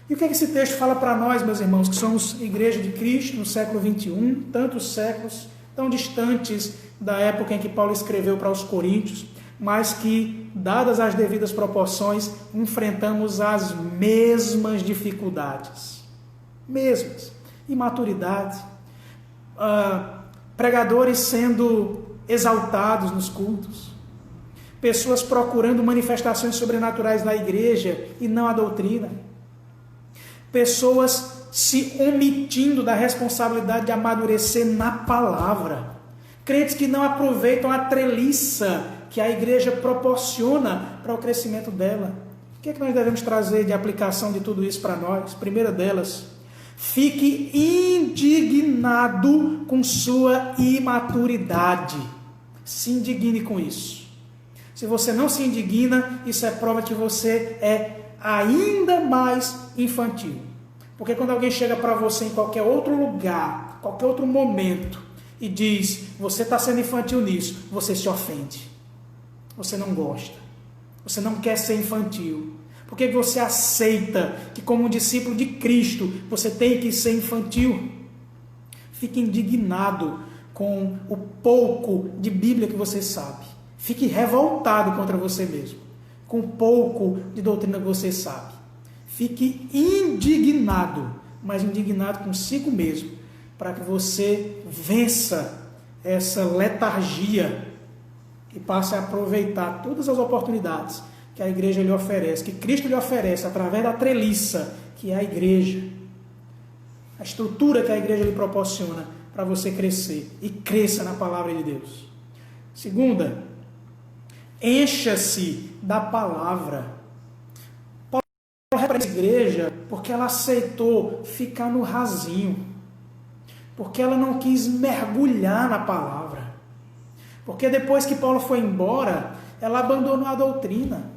E o que é que esse texto fala para nós, meus irmãos, que somos igreja de Cristo no século XXI, tantos séculos, tão distantes da época em que Paulo escreveu para os coríntios, mas que, dadas as devidas proporções, enfrentamos as mesmas dificuldades. Mesmas. Imaturidade, pregadores sendo exaltados nos cultos, pessoas procurando manifestações sobrenaturais na igreja e não a doutrina, pessoas se omitindo da responsabilidade de amadurecer na palavra, crentes que não aproveitam a treliça que a igreja proporciona para o crescimento dela. O que é que nós devemos trazer de aplicação de tudo isso para nós? Primeira delas, fique indignado com sua imaturidade. Se indigne com isso. Se você não se indigna, isso é prova que você é ainda mais infantil. Porque quando alguém chega para você em qualquer outro lugar, qualquer outro momento, e diz, você está sendo infantil nisso, você se ofende. Você não gosta. Você não quer ser infantil. Por que você aceita que, como um discípulo de Cristo, você tem que ser infantil? Fique indignado com o pouco de Bíblia que você sabe. Fique revoltado contra você mesmo, com o pouco de doutrina que você sabe. Fique indignado, mas indignado consigo mesmo, para que você vença essa letargia e passe a aproveitar todas as oportunidades que a igreja lhe oferece, que Cristo lhe oferece através da treliça, que é a igreja. A estrutura que a igreja lhe proporciona para você crescer e cresça na palavra de Deus. Segunda, encha-se da palavra. Paulo repreende a igreja porque ela aceitou ficar no rasinho, porque ela não quis mergulhar na palavra, porque depois que Paulo foi embora, ela abandonou a doutrina.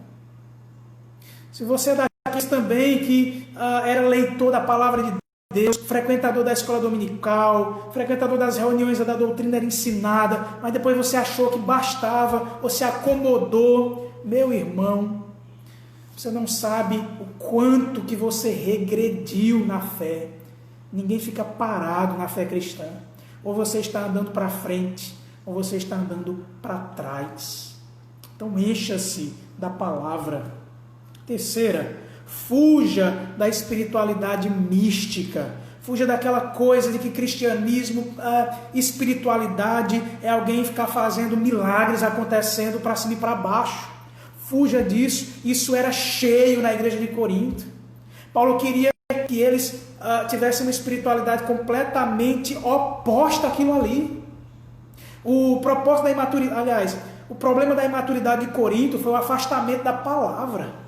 Se você é daqueles também que era leitor da palavra de Deus, frequentador da escola dominical, frequentador das reuniões da doutrina era ensinada, mas depois você achou que bastava, ou se acomodou, meu irmão, você não sabe o quanto que você regrediu na fé. Ninguém fica parado na fé cristã. Ou você está andando para frente, ou você está andando para trás. Então encha-se da palavra. Terceira, fuja da espiritualidade mística. Fuja daquela coisa de que cristianismo, espiritualidade é alguém ficar fazendo milagres acontecendo para cima e para baixo. Fuja disso. Isso era cheio na igreja de Corinto. Paulo queria que eles tivessem uma espiritualidade completamente oposta àquilo ali. O propósito da imaturidade, aliás, o problema da imaturidade de Corinto foi o afastamento da palavra.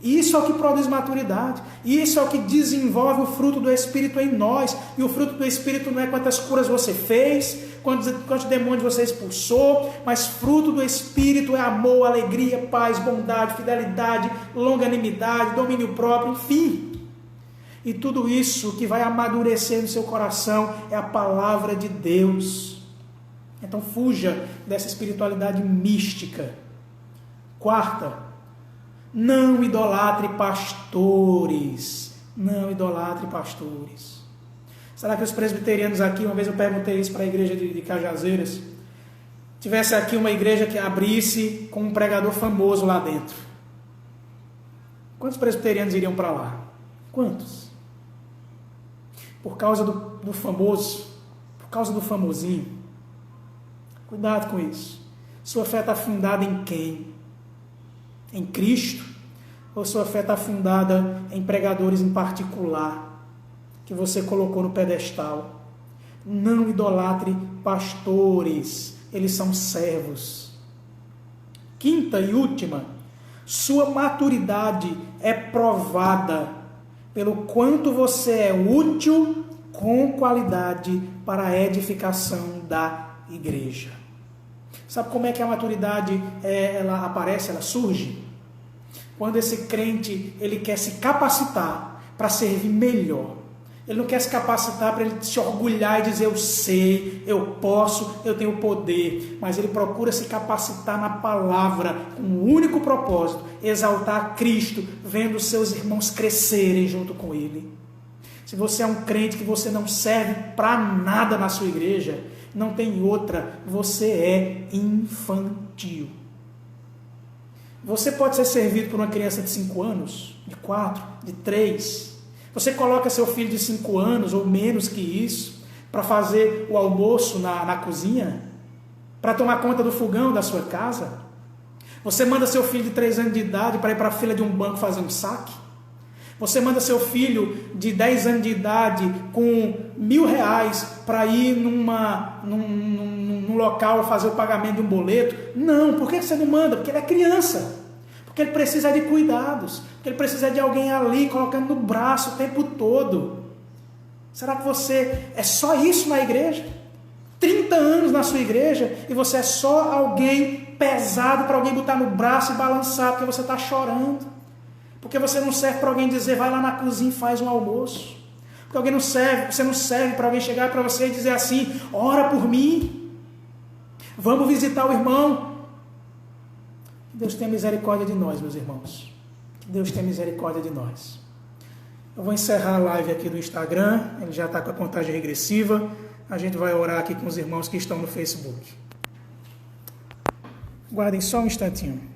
Isso é o que produz maturidade. Isso é o que desenvolve o fruto do Espírito em nós. E o fruto do Espírito não é quantas curas você fez, quantos demônios você expulsou, mas fruto do Espírito é amor, alegria, paz, bondade, fidelidade, longanimidade, domínio próprio, enfim. E tudo isso que vai amadurecer no seu coração é a palavra de Deus. Então fuja dessa espiritualidade mística. Quarta, não idolatre pastores. Não idolatre pastores. Será que os presbiterianos aqui, uma vez eu perguntei isso para a igreja de Cajazeiras, tivesse aqui uma igreja que abrisse com um pregador famoso lá dentro? Quantos presbiterianos iriam para lá? Quantos? Por causa do famoso, por causa do famosinho. Cuidado com isso. Sua fé está fundada em quem? Em Cristo? Ou sua fé está fundada em pregadores em particular, que você colocou no pedestal? Não idolatre pastores, eles são servos. Quinta e última, sua maturidade é provada pelo quanto você é útil com qualidade para a edificação da igreja. Sabe como é que a maturidade ela aparece, ela surge? Quando esse crente ele quer se capacitar para servir melhor. Ele não quer se capacitar para ele se orgulhar e dizer eu sei, eu posso, eu tenho poder. Mas ele procura se capacitar na palavra com um único propósito: exaltar Cristo, vendo seus irmãos crescerem junto com ele. Se você é um crente que você não serve para nada na sua igreja, não tem outra, você é infantil. Você pode ser servido por uma criança de 5 anos, de 4, de 3. Você coloca seu filho de 5 anos ou menos que isso para fazer o almoço na cozinha, para tomar conta do fogão da sua casa. Você manda seu filho de 3 anos de idade para ir para a fila de um banco fazer um saque. Você manda seu filho de 10 anos de idade com R$1.000 para ir num local fazer o pagamento de um boleto? Não, por que você não manda? Porque ele é criança. Porque ele precisa de cuidados. Porque ele precisa de alguém ali colocando no braço o tempo todo. Será que você é só isso na igreja? 30 anos na sua igreja e você é só alguém pesado para alguém botar no braço e balançar porque você está chorando? Porque você não serve para alguém dizer, vai lá na cozinha e faz um almoço. Porque alguém não serve, você não serve para alguém chegar para você e dizer assim, ora por mim. Vamos visitar o irmão. Que Deus tenha misericórdia de nós, meus irmãos. Que Deus tenha misericórdia de nós. Eu vou encerrar a live aqui do Instagram, ele já está com a contagem regressiva. A gente vai orar aqui com os irmãos que estão no Facebook. Guardem só um instantinho.